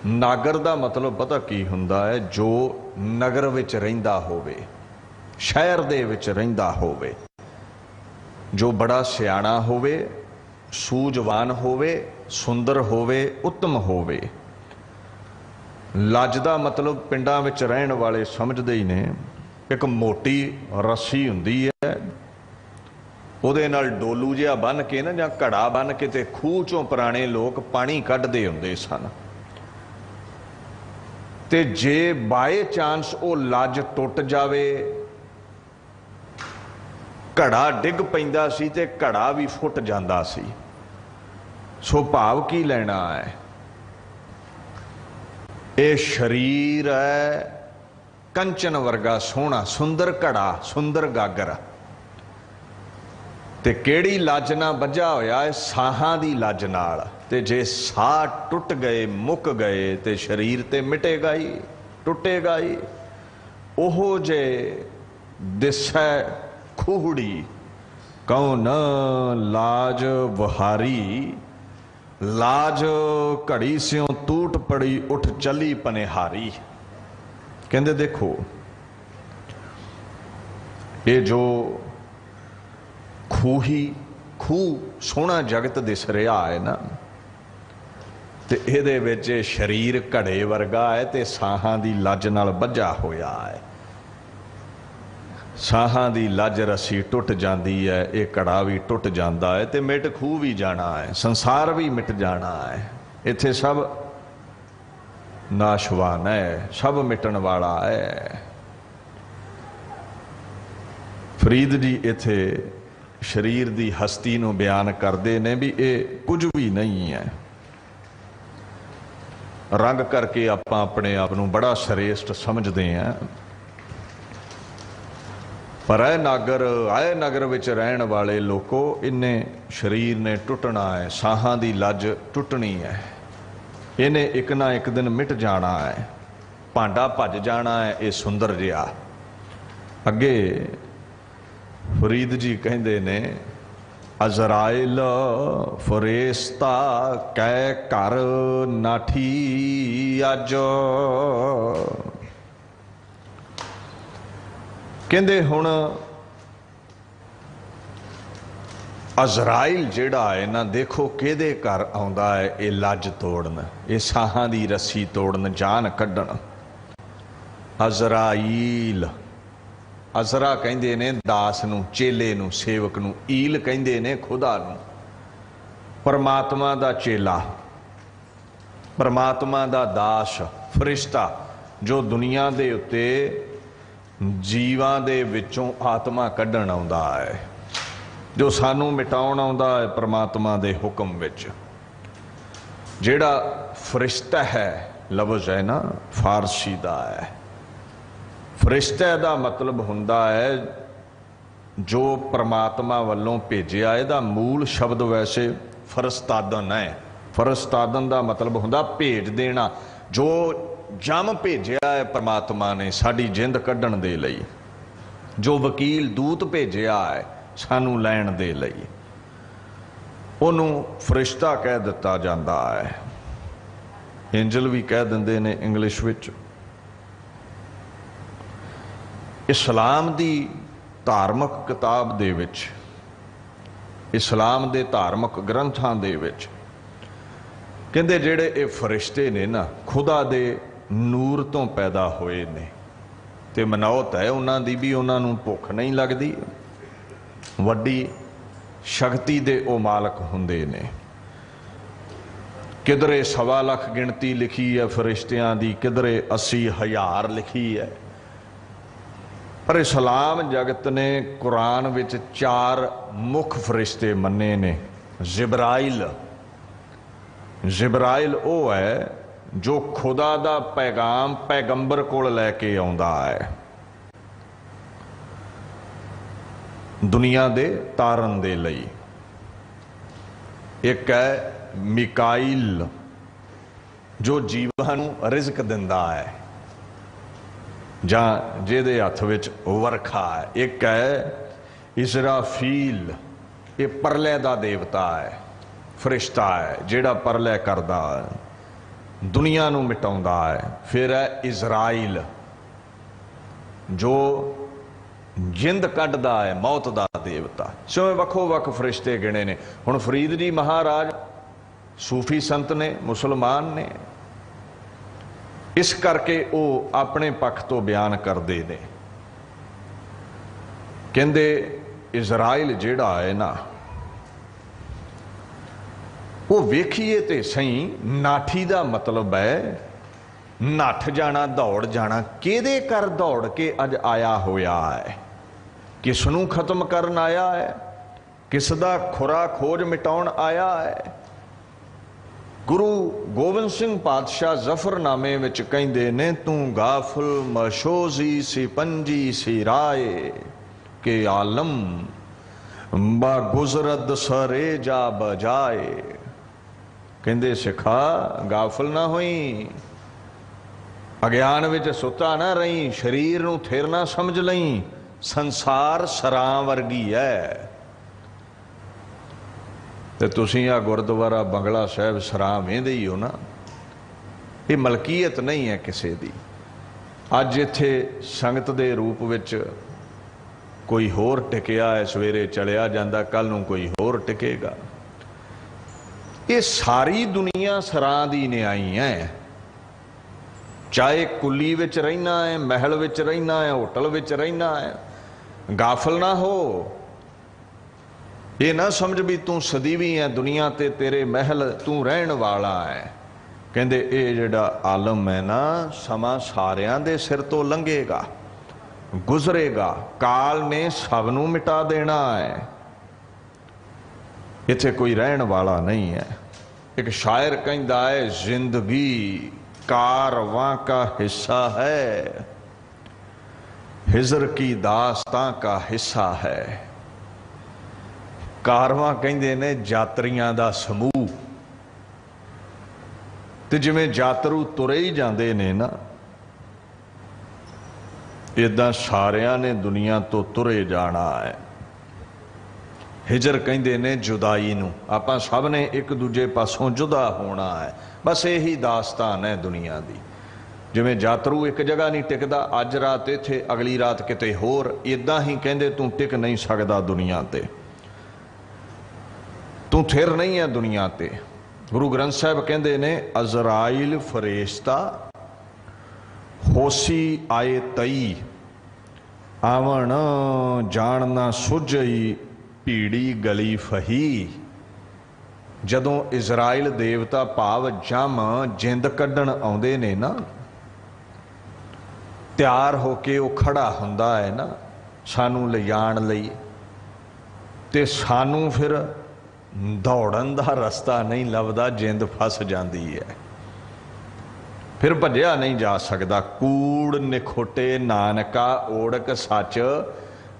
नागर दा मतलब पता की हुंदा है, जो नगर विच रहिंदा होवे, शहर दे विच रहिंदा होवे, जो बड़ा सियाणा होवे, सूझवान होवे, सुंदर होवे, उत्तम होवे। लज दा मतलब पिंडां विच रहण वाले समझदे ही ने, एक मोटी रस्सी हुंदी है, ਉਹਦੇ ਨਾਲ ਡੋਲੂ ਜਿਹਾ ਬੰਨ ਕੇ ਨਾ, ਜਾਂ ਘੜਾ ਬੰਨ ਕੇ ਤੇ ਖੂਹ ਚੋਂ ਪੁਰਾਣੇ ਲੋਕ ਪਾਣੀ ਕੱਢਦੇ ਹੁੰਦੇ ਸਨ। ਤੇ ਜੇ ਬਾਏ ਚਾਂਸ ਉਹ ਲੱਜ ਟੁੱਟ ਜਾਵੇ, ਘੜਾ ਡਿੱਗ ਪੈਂਦਾ ਸੀ ਤੇ ਘੜਾ ਵੀ ਫੁੱਟ ਜਾਂਦਾ ਸੀ। ਸੋ ਭਾਵ ਕੀ ਲੈਣਾ ਹੈ, ਇਹ शरीर है कंचन वर्गा सोहना, सुंदर घड़ा, सुंदर गागर। ते केड़ी लज ना बझा होया है, साहां दी लज नाल। ते जे साह टुट गए, मुक गए, ते शरीर ते मिटेगा ही, टुटेगा ही। ओहो जे दिसै खूहड़ी, कौन लाज बहारी। लाज घड़ी स्यों टूट पड़ी, उठ चली पनिहारी। कहंदे देखो, ये जो खूही खूह सोहना जगत दिस रहा है ना, ते इहदे विच शरीर घड़े वर्गा है, ते साहां दी लज नाल बझा होया है। साहां दी लज रस्सी टुट जाती है, ये घड़ा भी टुट जाता है, ते मिट खूह भी जाना है, संसार भी मिट जाना है। इत्थे सब नाशवान है, सब मिटन वाला है। फरीद जी इत्थे शरीर की हस्ती नूं बयान करते ने भी ये कुछ भी नहीं है। रंग करके आप अपने आप नूं बड़ा श्रेष्ठ समझते हैं, पर आए नगर विच रहन वाले लोगों, इन्हें शरीर ने टुटना है, साहां दी लज टुटनी है। इन्हें एक ना एक दिन मिट जाना है, भांडा भज जाना है। ये सुंदर जिहा अगे फरीद जी कहते ने, अजराइल फरेस्ता कै घर नाठी अज। कहते हुण अजराइल जिहड़ा है ना, देखो किहदे घर आउंदा है, ये लज तोड़न, ये साहां दी रस्सी तोड़न, जान कड्ढण। अजराइल, अजरा कहंदे ने दास नूं, चेले नूं, सेवक नूं। ईल कहंदे ने खुदा नूं। परमात्मा दा चेला, परमात्मा दा दास, फरिश्ता जो दुनिया दे उत्ते जीवां दे विचों आत्मा कड्ढण आउंदा है, जो सानू मिटाउण आउंदा है परमात्मा दे हुक्म विच। जिहड़ा फरिश्ता है, लफ्ज़ है ना फारसी दा है। फरिश्ते दा मतलब हुंदा है जो परमात्मा वल्लों भेजिया। इहदा मूल शब्द वैसे फरस्तादन है। फरस्तादन दा मतलब हुंदा भेज देना। जो जम भेजिया है परमात्मा ने साडी जिंद कड्ढण दे लई, जो वकील दूत भेजिया है सानू लैण दे लई, उहनूं फरिश्ता कह दिता जाता है। एंजल भी कह दिंदे ने इंग्लिश विच। इस्लाम दी धार्मिक किताब दे विच, इस्लाम दे धार्मिक ग्रंथां दे विच कहंदे जिहड़े ये फरिश्ते ने ना, खुदा दे नूर तो पैदा होए ने, ते मनौत है उन्हां दी भी, उन्हां नूं भुख नहीं लगदी। वड्डी शक्ति दे ओ मालक हुंदे ने। किधरे 1.25 लाख गिणती लिखी है फरिश्तियां दी, किधरे 80,000 लिखी है। पर इस्लाम जगत ने कुरान विच 4 मुख फरिश्ते मन्ने ने। जिब्राइल, जिब्राइल ओ है जो खुदा दा पैगाम पैगंबर कोल लैके आउंदा है, दुनिया दे तारन दे लई। एक है मिकाइल जो जीवां नूं रिज़्क दिंदा है, जां जिहदे हत्थ विच वरखा है। एक है इसराफील, ये परले दा देवता है, फरिश्ता है जिहड़ा परले करदा है, दुनिया नूं मिटाउंदा है। फिर है इजराइल जो जिंद कड्ढदा है, मौत दा देवता। सो वखो वख फरिश्ते गिणे ने। हुण फरीद जी महाराज सूफी संत ने, मुसलमान ने, इस करके वो अपने पक्ष तो बयान करते ने। कहंदे इजराइल जिहड़ा है ना, वो वेखीए ते सही, नाठी दा मतलब है नठ जाना, दौड़ जाना। किहदे कर दौड़ के अज आया होया है, किसनू खत्म करन आया है, किस दा खुरा खोज मिटाउण आया है। गुरु गोबिंद सिंह पातशाह जफरनामे विच कहंदे ने, तू गाफिल मशोजी सी पंजी सी राय के आलम बा गुजरद सरे जा बजाए। कहंदे सिखा गाफिल ना होई, अज्ञान विच सुता ना रही, शरीर नूं थिर ना समझ लई। संसार सरां वर्गी है। ते तुसीं आ गुरुद्वारा बंगला साहिब सरां वेंदे ही हो ना, ये मलकीयत नहीं है किसी दी। अज इत्थे संगत दे रूप विच कोई होर टिकिया है, सवेरे चलिया जांदा, कल नूं कोई होर टिकेगा। ये सारी दुनिया सरां दी न्याई है। चाहे कुली विच रहना है, महल विच रहना है, होटल विच रहना है, गाफिल ना हो। ये ना समझ भी तू सदीवी है दुनिया ते, तेरे महल तू रहन वाला है। कहंदे ये जिहड़ा आलम है ना, समा सारियां दे सिर तो लंघेगा, गुजरेगा, काल ने सब नूं मिटा देना है। इत्थे कोई रहन वाला नहीं है। एक शायर कहंदा है, जिंदगी कारवां का हिस्सा है, हिजर की दास्तां का हिस्सा है। कारवां कहंदे ने यात्रियां दा समूह। ਤੇ ਜਿਵੇਂ ਯਾਤਰੂ ਤੁਰੇ ਹੀ ਜਾਂਦੇ ਨੇ ਨਾ, ਇਦਾਂ ਸਾਰਿਆਂ ਨੇ ਦੁਨੀਆ ਤੋਂ ਤੁਰੇ ਜਾਣਾ ਹੈ। ਹਿਜਰ ਕਹਿੰਦੇ ਨੇ ਜੁਦਾਈ ਨੂੰ। ਆਪਾਂ ਸਭ ਨੇ ਇੱਕ ਦੂਜੇ ਪਾਸੋਂ ਜੁਦਾ ਹੋਣਾ ਹੈ। ਬਸ ਇਹੀ ਦਾਸਤਾਨ ਹੈ ਦੁਨੀਆ ਦੀ। ਜਿਵੇਂ ਯਾਤਰੂ ਇੱਕ ਜਗ੍ਹਾ ਨਹੀਂ ਟਿਕਦਾ, ਅੱਜ ਰਾਤ ਇੱਥੇ ਅਗਲੀ ਰਾਤ ਕਿਤੇ ਹੋਰ, ਇਦਾਂ ਹੀ ਕਹਿੰਦੇ ਤੂੰ ਟਿਕ ਨਹੀਂ ਸਕਦਾ ਦੁਨੀਆ ਤੇ, ਤੂੰ ਥਿਰ ਨਹੀਂ ਹੈ ਦੁਨੀਆ ਤੇ। ਗੁਰੂ ਗ੍ਰੰਥ ਸਾਹਿਬ ਕਹਿੰਦੇ ਨੇ ਅਜ਼ਰਾਈਲ ਫਰੇਸ਼ਤਾ ਹੋਸੀ ਆਏ ਤਈ, ਆਵਣ ਜਾਣ ਨਾ ਸੁਝਈ ਭੀੜੀ ਗਲੀ ਫਹੀ। ਜਦੋਂ ਇਜ਼ਰਾਈਲ ਦੇਵਤਾ ਭਾਵ ਜਮ ਜਿੰਦ ਕੱਢਣ ਆਉਂਦੇ ਨੇ ਨਾ, ਤਿਆਰ ਹੋ ਕੇ ਉਹ ਖੜਾ ਹੁੰਦਾ ਹੈ ਨਾ ਸਾਨੂੰ ਲਿਜਾਣ ਲਈ, ਤੇ ਸਾਨੂੰ ਫਿਰ ਦੌੜਨ ਦਾ ਰਸਤਾ ਨਹੀਂ ਲੱਭਦਾ, ਜਿੰਦ ਫਸ ਜਾਂਦੀ ਹੈ, ਫਿਰ ਭੱਜਿਆ ਨਹੀਂ ਜਾ ਸਕਦਾ। ਕੂੜ ਨਿਖੋਟੇ ਨਾਨਕਾ ਓੜਕ ਸੱਚ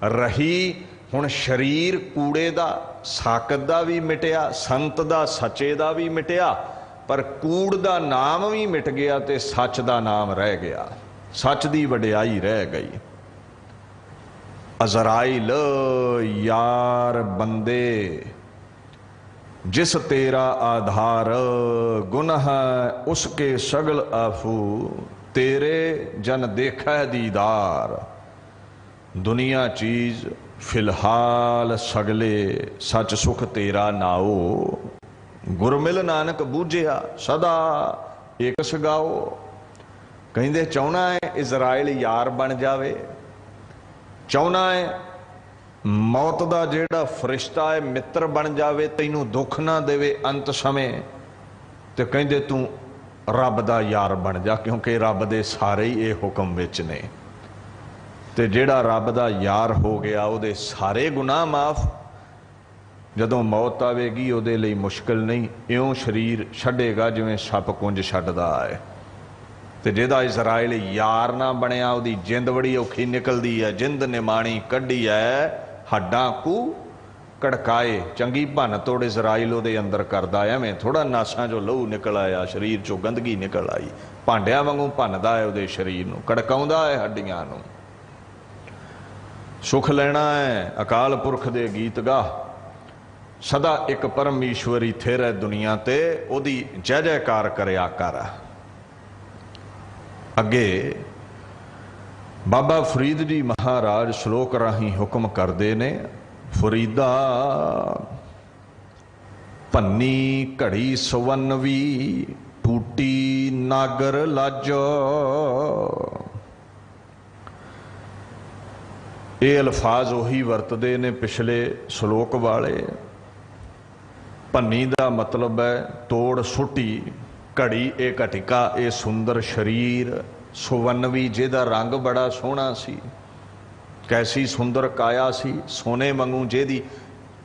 ਰਹੀ। ਹੁਣ ਸਰੀਰ ਕੂੜੇ ਦਾ, ਸਾਕਤ ਦਾ ਵੀ ਮਿਟਿਆ, ਸੰਤ ਦਾ ਸੱਚੇ ਦਾ ਵੀ ਮਿਟਿਆ, ਪਰ ਕੂੜ ਦਾ ਨਾਮ ਵੀ ਮਿਟ ਗਿਆ ਤੇ ਸੱਚ ਦਾ ਨਾਮ ਰਹਿ ਗਿਆ, ਸੱਚ ਦੀ ਵਡਿਆਈ ਰਹਿ ਗਈ। ਅਜ਼ਰਾਈਲ ਯਾਰ ਬੰਦੇ ਜਿਸ ਤੇਰਾ ਆਧਾਰ, ਗੁਨਾਹ ਉਸਕੇ ਸਗਲ ਆਫੂ, ਤੇਰੇ ਜਨ ਦੇਖੈ ਦੀਦਾਰ। ਦੁਨੀਆ ਚੀਜ਼ ਫਿਲਹਾਲ ਸਗਲੇ, ਸੱਚ ਸੁਖ ਤੇਰਾ ਨਾਓ। ਗੁਰਮਿਲ ਨਾਨਕ ਬੂਝਿਆ ਸਦਾ ਏਕ ਸਗਾਓ। ਕਹਿੰਦੇ ਚਾਹੁੰਦਾ ਹੈ ਇਜ਼ਰਾਈਲ ਯਾਰ ਬਣ ਜਾਵੇ, ਚਾਹੁੰਦਾ ਹੈ ਮੌਤ ਦਾ ਜਿਹੜਾ ਫਰਿਸ਼ਤਾ ਹੈ ਮਿੱਤਰ ਬਣ ਜਾਵੇ, ਤੈਨੂੰ ਦੁੱਖ ਨਾ ਦੇਵੇ ਅੰਤ ਸਮੇਂ, ਤੇ ਕਹਿੰਦੇ ਤੂੰ ਰੱਬ ਦਾ ਯਾਰ ਬਣ ਜਾ, ਕਿਉਂਕਿ ਰੱਬ ਦੇ ਸਾਰੇ ਹੀ ਇਹ ਹੁਕਮ ਵਿੱਚ ਨੇ। ਤੇ ਜਿਹੜਾ ਰੱਬ ਦਾ ਯਾਰ ਹੋ ਗਿਆ ਉਹਦੇ ਸਾਰੇ ਗੁਨਾਹ ਮਾਫ। ਜਦੋਂ ਮੌਤ ਆਵੇਗੀ ਉਹਦੇ ਲਈ ਮੁਸ਼ਕਿਲ ਨਹੀਂ, ਇਉਂ ਸਰੀਰ ਛੱਡੇਗਾ ਜਿਵੇਂ ਸੱਪ ਕੁੰਜ ਛੱਡਦਾ ਹੈ। ਤੇ ਜਿਹਦਾ ਇਜ਼ਰਾਈਲ ਯਾਰ ਨਾ ਬਣਿਆ ਉਹਦੀ ਜਿੰਦ ਬੜੀ ਔਖੀ ਨਿਕਲਦੀ ਹੈ। ਜਿੰਦ ਨਿਮਾਣੀ ਕੱਢੀ ਹੈ ਹੱਡਾਂ ਕੂ ਕੜਕਾਏ। ਚੰਗੀ ਭੰਨ ਤੋੜ ਇਜ਼ਰਾਈਲ ਉਹਦੇ ਅੰਦਰ ਕਰਦਾ, ਐਵੇਂ ਥੋੜਾ ਨਾਸਾਂ ਚੋਂ ਲਹੂ ਨਿਕਲ ਆਇਆ, ਸਰੀਰ ਚੋਂ ਗੰਦਗੀ ਨਿਕਲ ਆਈ, ਭਾਂਡਿਆਂ ਵਾਂਗੂ ਭੰਨਦਾ ਹੈ ਉਹਦੇ ਸਰੀਰ ਨੂੰ, ਕੜਕਾਉਂਦਾ ਹੈ ਹੱਡੀਆਂ ਨੂੰ। ਸੁਖ ਲੈਣਾ ਹੈ ਅਕਾਲ ਪੁਰਖ ਦੇ ਗੀਤ ਗਾ, ਸਦਾ ਇੱਕ ਪਰਮੇਸ਼ਵਰੀ ਥਿਰ ਹੈ ਦੁਨੀਆ ਤੇ, ਉਹਦੀ ਜੈ ਜੈਕਾਰ ਕਰਿਆ ਕਰ। ਅੱਗੇ ਬਾਬਾ ਫਰੀਦ ਜੀ ਮਹਾਰਾਜ ਸ਼ਲੋਕ ਰਾਹੀਂ ਹੁਕਮ ਕਰਦੇ ਨੇ, ਫਰੀਦਾ ਭੰਨੀ ਘੜੀ ਸਵੰਨਵੀ, ਟੂਟੀ ਨਾਗਰ ਲਾਜੋ। ਇਹ ਅਲਫਾਜ਼ ਉਹੀ ਵਰਤਦੇ ਨੇ ਪਿਛਲੇ ਸ਼ਲੋਕ ਵਾਲੇ। ਭੰਨੀ ਦਾ ਮਤਲਬ ਹੈ ਤੋੜ ਸੁੱਟੀ, ਘੜੀ ਇਹ ਘਟਿਕਾ, ਇਹ ਸੁੰਦਰ ਸਰੀਰ, ਸੁਵੰਨਵੀ ਜਿਹਦਾ ਰੰਗ ਬੜਾ ਸੋਹਣਾ ਸੀ, ਕੈਸੀ ਸੁੰਦਰ ਕਾਇਆ ਸੀ, ਸੋਨੇ ਵਾਂਗੂ ਜਿਹਦੀ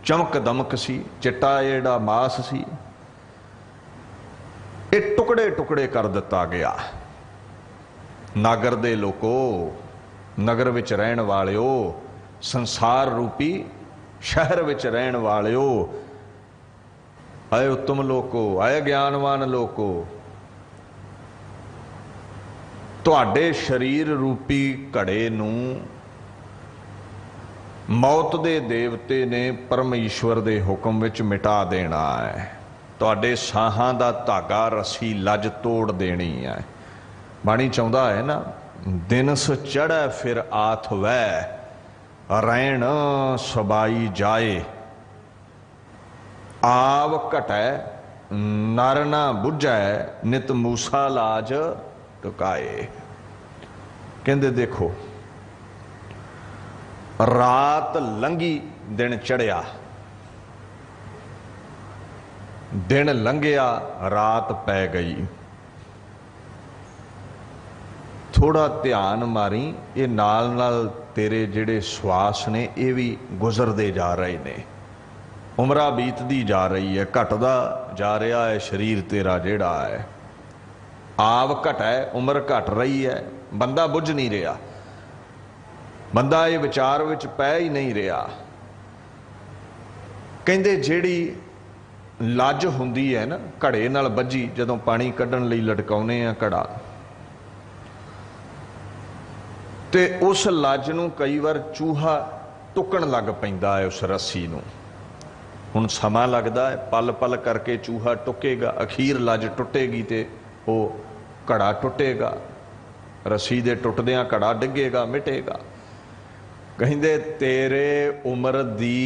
ਚਮਕ ਦਮਕ ਸੀ, ਚਿੱਟਾ ਜਿਹੜਾ ਮਾਸ ਸੀ, ਇਹ ਟੁਕੜੇ ਟੁਕੜੇ ਕਰ ਦਿੱਤਾ ਗਿਆ। ਨਾਗਰ ਦੇ ਲੋਕੋ, ਨਗਰ ਵਿੱਚ ਰਹਿਣ ਵਾਲਿਓ, ਸੰਸਾਰ ਰੂਪੀ ਸ਼ਹਿਰ ਵਿੱਚ ਰਹਿਣ ਵਾਲਿਓ, ਆਏ ਉੱਤਮ ਲੋਕੋ, ਆਏ ਗਿਆਨਵਾਨ ਲੋਕੋ, ਤੁਹਾਡੇ ਸਰੀਰ ਰੂਪੀ ਘੜੇ ਨੂੰ ਮੌਤ ਦੇ ਦੇਵਤੇ ਨੇ ਪਰਮੇਸ਼ਵਰ ਦੇ ਹੁਕਮ ਵਿੱਚ ਮਿਟਾ ਦੇਣਾ ਹੈ। ਤੁਹਾਡੇ ਸਾਹਾਂ ਦਾ ਧਾਗਾ ਰੱਸੀ ਲੱਜ ਤੋੜ ਦੇਣੀ ਹੈ। ਬਾਣੀ ਚਾਹੁੰਦਾ ਹੈ ਨਾ, ਦਿਨਸ ਚੜ੍ਹੈ ਫਿਰ ਆਥ ਵੈ, ਰੈਣ ਸਬਾਈ ਜਾਏ, ਆਵ ਘਟੈ ਨਰ ਨਾ ਬੁੱਝੈ, ਨਿਤ ਮੂਸਾ ਲਾਜ ਟੁਕਾਏ। ਕਹਿੰਦੇ ਦੇਖੋ, ਰਾਤ ਲੰਘੀ ਦਿਨ ਚੜਿਆ, ਦਿਨ ਲੰਘਿਆ ਰਾਤ ਪੈ ਗਈ। ਥੋੜਾ ਧਿਆਨ ਮਾਰੀ, ਇਹ ਨਾਲ ਨਾਲ ਤੇਰੇ ਜਿਹੜੇ ਸਵਾਸ ਨੇ ਇਹ ਵੀ ਗੁਜ਼ਰਦੇ ਜਾ ਰਹੇ ਨੇ, ਉਮਰਾਂ ਬੀਤਦੀ ਜਾ ਰਹੀ ਹੈ, ਘਟਦਾ ਜਾ ਰਿਹਾ ਹੈ ਸਰੀਰ ਤੇਰਾ ਜਿਹੜਾ ਹੈ। ਆਵ ਘਟੈ, ਉਮਰ ਘਟ ਰਹੀ ਹੈ, ਬੰਦਾ ਬੁੱਝ ਨਹੀਂ ਰਿਹਾ, ਬੰਦਾ ਇਹ ਵਿਚਾਰ ਵਿੱਚ ਪੈ ਹੀ ਨਹੀਂ ਰਿਹਾ। ਕਹਿੰਦੇ ਜਿਹੜੀ ਲੱਜ ਹੁੰਦੀ है ना घड़े नाल बज्जी जदों पानी कढ़न लई लटकाउने आ घड़ा ते उस ਲੱਜ ਨੂੰ कई बार चूहा टुकण लग पैंदा है उस रस्सी नूं। हुण समा लगदा है पल पल करके चूहा टुकेगा अखीर ਲੱਜ टुटेगी ते वो घड़ा टुटेगा रस्सी दे टुटदियां घड़ा डिगेगा मिटेगा। ਕਹਿੰਦੇ तेरे उम्र दी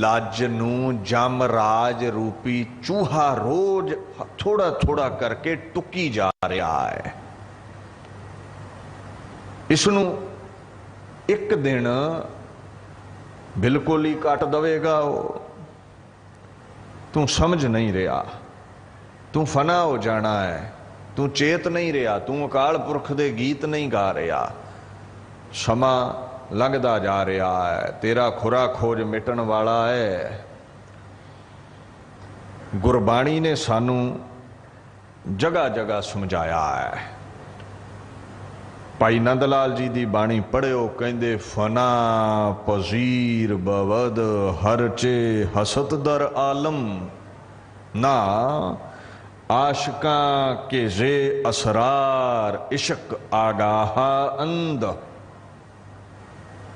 ਲੱਜ ਨੂੰ जमराज रूपी चूहा रोज थोड़ा थोड़ा करके टुकी जा रहा है। इसनूं एक दिन बिल्कुल ही कट देगा तू समझ नहीं रहा तू फना हो जाना है तू चेत नहीं रहा तू अकाल पुरख दे गीत नहीं गा रहा समा लंघदा जा रहा है तेरा खुरा खोज मिटन वाला है। गुरबाणी ने सानू जगह जगह समझाया है। भाई नंद लाल जी की बाणी पढ़ियो कहंदे फना पजीर बवद हरचे हसत दर आलम ना आशिका के जे असरार इश्क आगाहा अंद।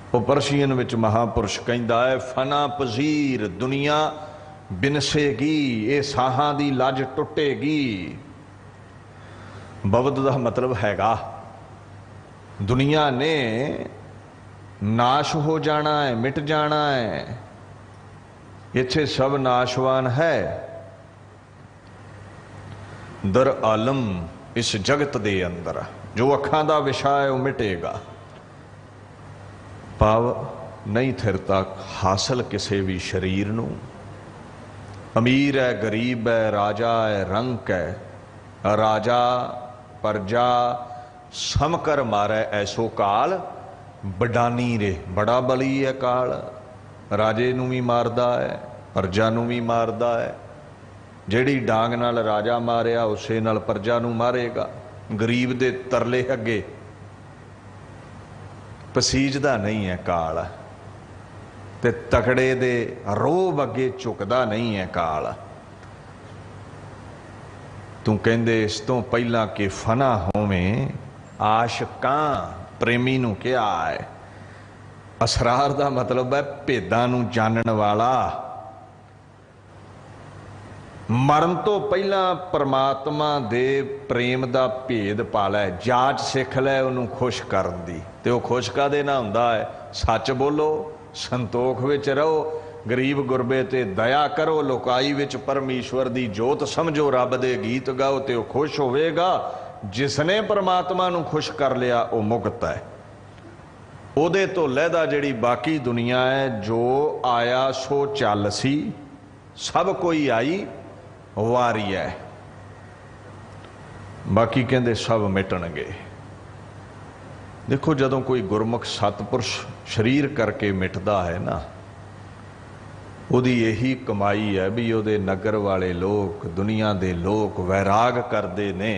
वो परशियन विच महापुरुष कहंदा है फना पजीर दुनिया बिनसेगी ये साहां दी लज टुटेगी। बवद दा मतलब हैगा दुनिया ने नाश हो जाना है मिट जाना है इत्थे सब नाशवान है। दर आलम इस जगत दे अंदर जो अखां दा विषा है वह मिटेगा भाव नहीं थिरता हासिल किसी भी शरीर नूं। अमीर है गरीब है राजा है रंक है राजा प्रजा समकर मारै ऐसो काल बडानी रे बड़ा बली है काल। राजे नूं भी मारदा है प्रजा नूं भी मारदा है जिहड़ी डांग नाल राजा मारिया उसे नाल प्रजा नूं मारेगा। गरीब दे तरले अगे पसीजदा नहीं है काल ते तकड़े दे रोब अगे झुकदा नहीं है काल। तू कहंदे इस तो पहला कि फना होवें आशिकां प्रेमी नूं क्या है। असरार दा मतलब है भेदां नूं जानन वाला। मरण तो पहला परमात्मा दे प्रेम दा भेद पा लै जाच सिख लै उन्होंने खुश करन दी ते वो खुश कादे ना हुंदा है सच बोलो संतोख विच रहो गरीब गुरबे ते दया करो लोकाई विच परमेश्वर दी जोत समझो रब दे गीत गाओ ते वो खुश होवेगा। जिसने परमात्मा नूं खुश कर लिया वो मुक्त है। ओदे तो लहदा जिहड़ी बाकी दुनिया है जो आया सो चल सी सब कोई आई वारी है बाकी कहते सब मिटणगे। देखो जदों कोई गुरमुख सतपुरुष शरीर करके मिटदा है ना उहदी यही कमाई है भी उहदे नगर वाले लोग दुनिया दे लोग वैराग करते ने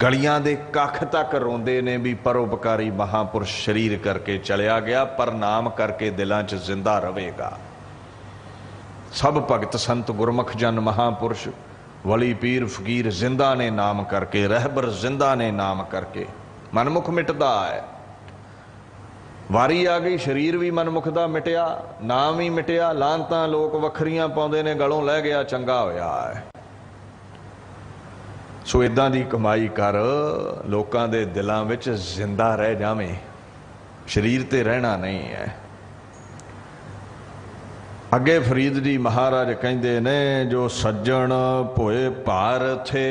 गलियां दे कख तक रोंदे ने भी परोपकारी महापुरुष शरीर करके चलिया गया पर नाम करके दिलां च जिंदा रहेगा। सब भगत संत गुरमुख जन महापुरुष वली पीर फकीर जिंदा ने नाम करके रहबर जिंदा ने नाम करके मनमुख मिटदा है। वारी आ गई शरीर भी मनमुख दा मिटिया नाम ही मिटिया लानतां लोग वखरियां पाउंदे ने गलों लै गया चंगा होया है। सो इदां दी कमाई कर लोकां दे दिलां विच जिंदा रह जावें शरीर ते रहना नहीं है। अगे फरीद जी महाराज कहते ने जो सज्जन भोए भार थे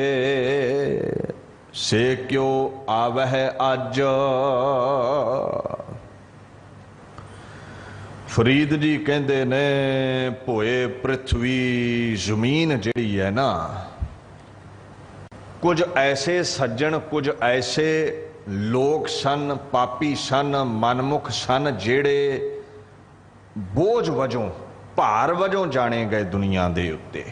से क्यों आवह अज। फरीद जी कहते ने भोए पृथ्वी जमीन जिहड़ी है ना कुछ ऐसे सज्जन कुछ ऐसे लोग सन पापी सन मनमुख सन जेड़े बोझ वजों भार वजों जाने गए दुनिया दे उत्ते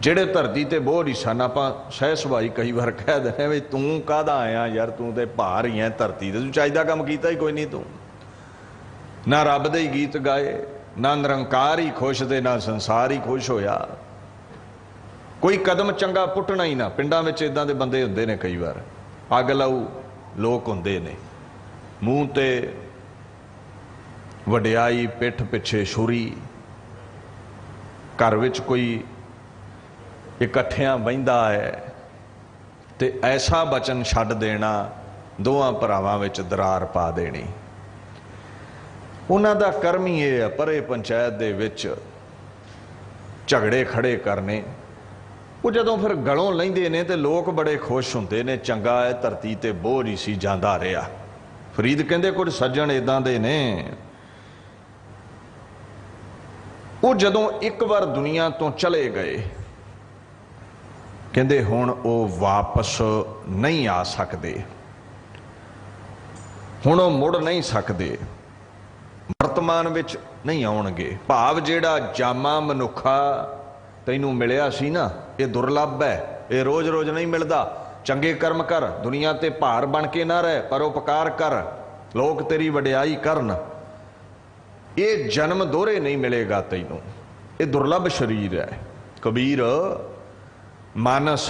जेड़े धरती ते बोझ ही सन। आपां सह सुभाई कई बार कह दें भी तू काहदा आया यार तू ते भार ही है धरती ते तू चाहिदा काम कीता ही कोई नहीं तू ना रब दे ही गीत गाए ना निरंकार ही खुश ते ना संसार ही खुश होया। कोई कदम चंगा पुट्टना ही ना। पिंडां विच इदां दे बंदे हुंदे ने, कई बार अग लाऊ लोग हुंदे ने, मूँह ते वडियाई, पिठ पिछे छुरी, घर विच कोई इकट्ठियां बहिंदा है ते ऐसा बचन छड्ड देना, दोवां भरावां विच दरार पा देनी। उन्हां दा कर्म ही ये है, परे पंचायत दे विच झगड़े खड़े करने। वो जदों फिर गलों लैंदे ने ते लोग बड़े खुश हुंदे ने, चंगा है धरती ते बोझ ही सी जांदा रहा। फरीद कहंदे कुछ सज्जण इदां दे ने, वो जदों एक बार दुनिया तो चले गए, कहंदे हुण वो वापस नहीं आ सकते, हुण वो मुड़ नहीं सकते, वर्तमान विच नहीं आउणगे। भाव जिहड़ा जामा मनुखा तैनूं मिलिया सी ना, ये दुर्लभ है, ये रोज रोज नहीं मिलता। चंगे कर्म कर, दुनिया ते भार बन के ना रह, परोपकार कर, लोग तेरी वडियाई करन। ये जन्म दोहरे नहीं मिलेगा तैनूं, ये दुर्लभ शरीर है। कबीर मानस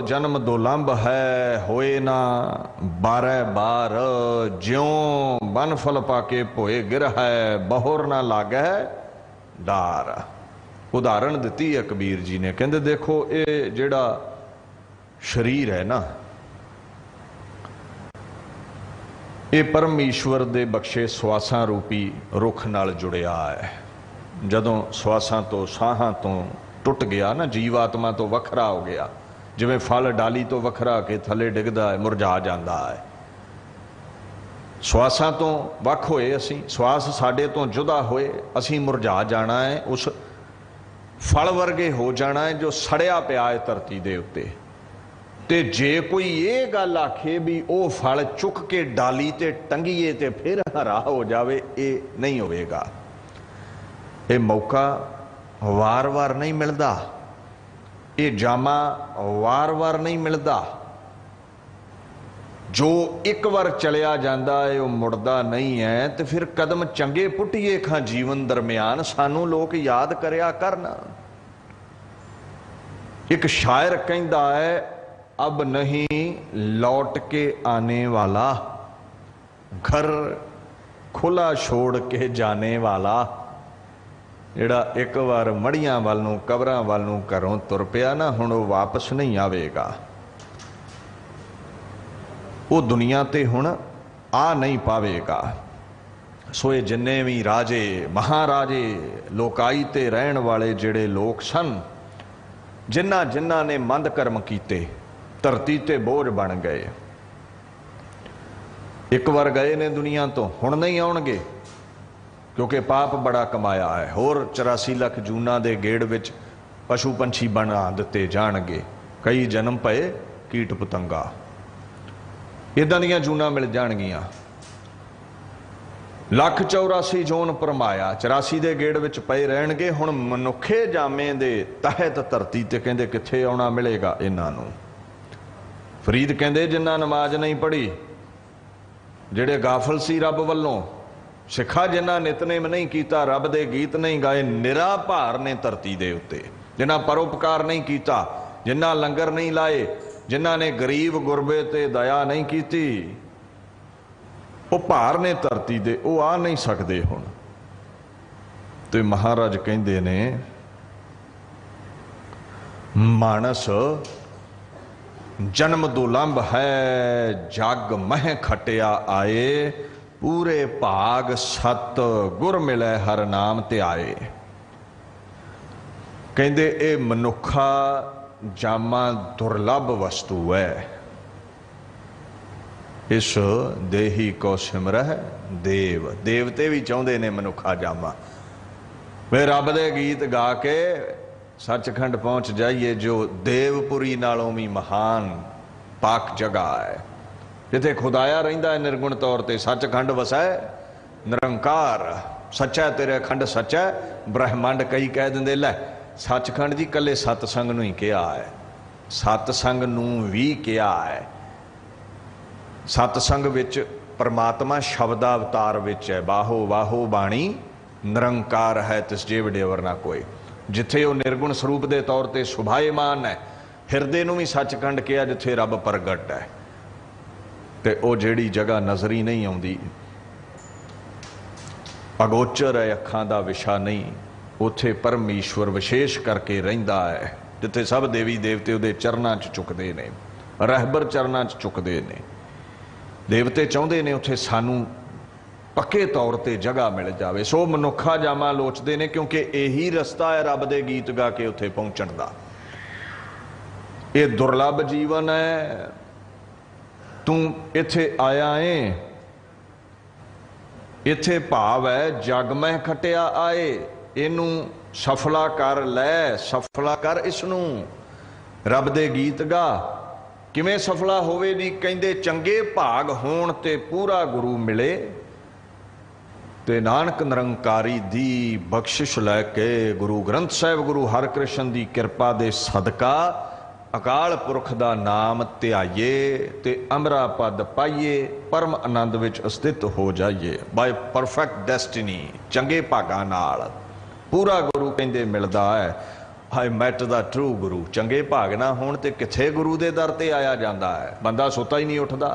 जन्म दुर्लभ है, होए ना 12 बार, ज्यों बन फल पाके भोए गिर है, बहुर ना लागै डार। उदाहरण दिती है कबीर जी ने, कहते देखो ये जिहड़ा शरीर है ना, ये परमेश्वर दे बख्शे स्वासां रूपी रुख नाल जुड़िया है। जदों स्वासां तो साहां तो टुट गया ना, जीवात्मा तो वखरा हो गया, जिवें फल डाली तो वखरा के थले डिगदा है, मुरझा जाता है। स्वासां तो वख होए असीं, स्वास साडे तो जुदा होए, असीं मुरझा जाना है, उस फल वर्गे हो जाना है जो सड़िया पिया है धरती दे उत्ते। ते जे कोई ये गल आखे भी वो फल चुक के डाली ते टंगीए ते फिर हरा हो जावे, ये नहीं होवेगा। ये मौका वार वार नहीं मिलता, ये जामा वार वार नहीं मिलता। जो एक बार चलिया जाता है वो मुड़दा नहीं है। तो फिर कदम चंगे पुट्टिए खां जीवन दरम्यान, सानू लोग याद करया करना। एक शायर कहता है, अब नहीं लौट के आने वाला, घर खुला छोड़ के जाने वाला। जिहड़ा एक बार मड़ियां वल नूं, कबरां वल नूं घरों तुर पिया ना, हुण वो वापस नहीं आवेगा। वो दुनिया ते हुण आ नहीं पावेगा। सो ये जिन्ने भी राजे महाराजे लोकाई ते रहण वाले जिहड़े लोग सन, जिन्हां जिन्हां ने मंद कर्म कीते, धरती ते बोझ बन गए। एक बार गए ने दुनिया तो, हुण नहीं आउणगे, क्योंकि पाप बड़ा कमाया है। होर 84 लाख जूना दे गेड़ विच पशु पंछी बना दिते जाणगे, कई जन्म पए कीट पतंगा, इदां दीयां जूना मिल जाणगियां। 1,84 जोन परमाया 84 दे गेड़ विच पए रहणगे। हुण मनुखे जामे दे तहत धरती ते कहंदे कित्थे आउणा मिलेगा इन्हां नूं। फरीद कहंदे जिन्हां नमाज नहीं पढ़ी, जिहड़े गाफल सी रब वल्लों, सिखा जिन्हां नितनेम नहीं कीता, रब दे गीत नहीं गाए, निरा भार ने धरती दे उत्ते। जिन्हां परोपकार नहीं कीता, जिन्हां लंगर नहीं लाए, जिन्हां ने गरीब गुरबे ते दया नहीं कीती, वो भार ने धरती दे, वो आ नहीं सकते हुण। ते महाराज कहंदे ने, मानस जन्म दुलंभ है, जग मह खटिया आए, पूरे भाग सत गुर मिले हर नाम ते आए। कहंदे ए मनुखा जामा दुर्लभ वस्तु है। इस देही को सिमरह देव, देवते भी चाहते ने मनुखा जामा। वे रब दे गीत गा के सचखंड पहुंच जाइए, जो देवपुरी नालों भी महान पाक जगह है, जिथे खुदाया रहिंदा है निर्गुण तौर ते। सचखंड वसै निरंकार, सच्चा तेरे खंड सच्चा, ब्रह्मंड कई कह दिंदे लै सचखंड जी कल्ले सतसंग नूं ही कहा है, सतसंग नूं भी कहा है। सतसंग विच परमात्मा शब्द अवतार विच है। बाहो बाहो बाणी निरंकार है तिस जे वडे अवर ना कोई। जिथे वो निर्गुण स्वरूप के तौर पर सुभाएमान है, हिरदे नूं भी सचखंड कहा जिथे रब प्रगट है, ते वो जिहड़ी जगह नज़र ही नहीं आउंदी, अगोचर है, अखां दा विशा नहीं, उत्थे परमेश्वर विशेष करके रहिंदा है। जिथे सब देवी देवते उहदे चरनां च झुकदे ने, रहबर चरनां च झुकदे ने। देवते चाहुंदे ने उत्थे सानू पक्के तौर पर जगह मिल जाए। सो मनुखा जामा लोचते ने, क्योंकि यही रस्ता है रब दे गीत गा के उत्थे पहुंचण दा। ये दुर्लभ जीवन है, तू इत्थे आया है, इत्थे भाव है जग मैं खटिया आए, इनू सफला कर लै, सफला कर इसनू, रब दे गीत गा। किवें सफला होवे दी, कहंदे चंगे भाग होण ते पूरा गुरु मिले, ते नानक निरंकारी दी बख्शिश लैके गुरु ग्रंथ साहिब गुरु हरकृष्ण दी किरपा दे सदका अकाल पुरख दा नाम ध्याइए ते अमरा पद पाइए, परम आनंद विच अस्तित्व हो जाइए। बाय परफेक्ट डेस्टिनी, चंगे भागां नाल पूरा गुरु कहंदे मिलदा है। आई मैट द ट्रू गुरु। चंगे भाग ना होण ते किथे गुरु दे दर ते आया जांदा है। बंदा सुता ही नहीं उठदा,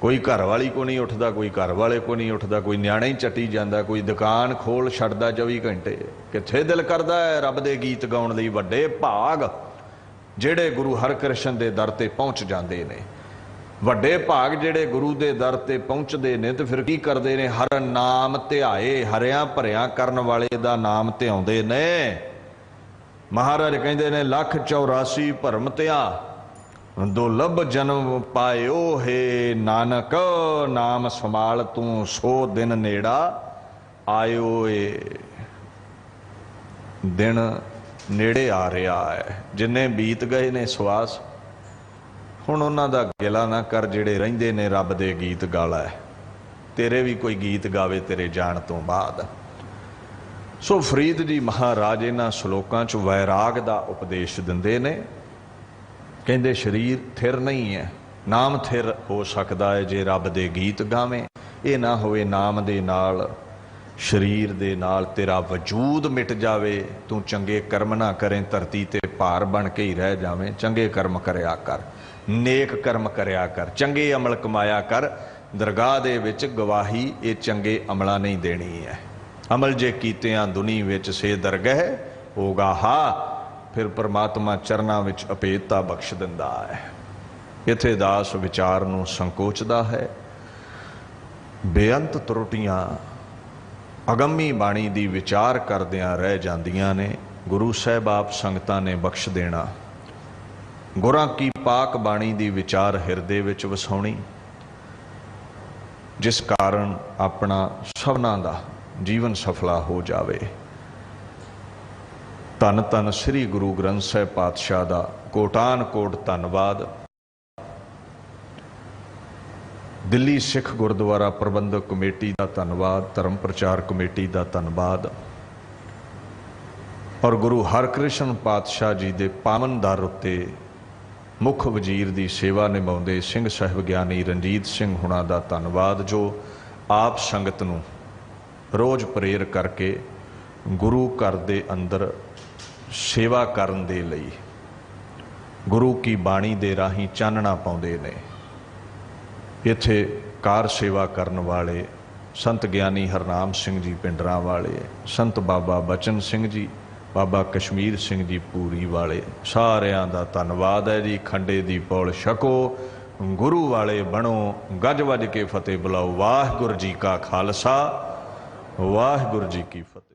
कोई घर वाली को नहीं उठता, कोई घर वाले को नहीं उठता, कोई न्याणे ही चटी जाता, कोई दुकान खोल छड्डदा 24 घंटे। किथे दिल करदा है रब दे गीत गाउण लई। वड्डे भाग जिहड़े गुरु हरकृष्ण दे दर ते पहुंच जांदे ने, वड्डे भाग जिहड़े गुरु दे दर ते पहुंचदे ने ते फिर की करदे ने? हर नाम ध्याए, हरियां भरियां करन वाले दा नाम ध्याउंदे ने। महाराज कहंदे ने लख 84 भरम ध्या, दुर्लभ जन्म पायो हे नानक, नाम संभाल तू सो दिन नेड़ा आयो। ए दिन नेड़े आ रहा है। जिन्ने बीत गए ने सवास, हुण उन्हां दा गिला ना कर जिहड़े रहिंदे ने रब दे गीत गाला है। तेरे भी कोई गीत गावे तेरे जाण तो बाद। सो फरीद जी महाराज इन्हां श्लोकां च वैराग दा उपदेश दिंदे ने। कहंदे शरीर थिर नहीं है, नाम थिर हो सकता है जे रब दे गीत गावें। ये ना होवे नाम दे नाल शरीर दे नाल तेरा वजूद मिट जावे, तू चंगे कर्म ना करें, धरती ते भार बन के ही रह जावें। चंगे कर्म करया कर, नेक कर्म करया कर, चंगे अमल कमाया कर। दरगाह दे विच गवाही ये चंगे अमलां नहीं देनी है। अमल जे कीतियां दुनी विच से दरगह होगा हा, फिर परमात्मा चरना विच अपेता बख्श दिंदा है। इत्थे दास विचार नूं संकोचदा है। बेअंत त्रुटियां अगम्मी बाणी दी विचार करदियां रह जांदियां ने। गुरु साहिब आप संगतां ने बख्श देना। गुरां की पाक बाणी दी विचार हिरदे विच वसाउणी, जिस कारण अपना सबना दा जीवन सफला हो जावे। धन धन श्री गुरु ग्रंथ साहिब पातशाह दा कोटान कोट धन्नवाद। दिल्ली सिख गुरुद्वारा प्रबंधक कमेटी का धन्नवाद, धर्म प्रचार कमेटी का धन्नवाद, और गुरु हरकृष्ण पातशाह जी के पावन दर उत्ते मुख वजीर की सेवा निभाउंदे सिंह साहिब ज्ञानी रणजीत सिंह हुणां दा धन्नवाद, जो आप संगत नूं रोज़ प्रेर करके गुरु घर दे अंदर सेवा करन दे लई गुरु की बाणी दे राही चानना पाउंदे ने। इत्थे कार सेवा करन वाले संत ज्ञानी हरनाम सिंह जी पिंडरां वाले, संत बाबा बचन सिंह जी, बाबा कश्मीर सिंह जी पूरी वाले, सारियां दा धन्नवाद है जी। खंडे दी पौल छको, गुरु वाले बनो, गज वज के फतेह बुलाओ। वाहिगुरू जी का खालसा, वाहिगुरू जी की फतेह।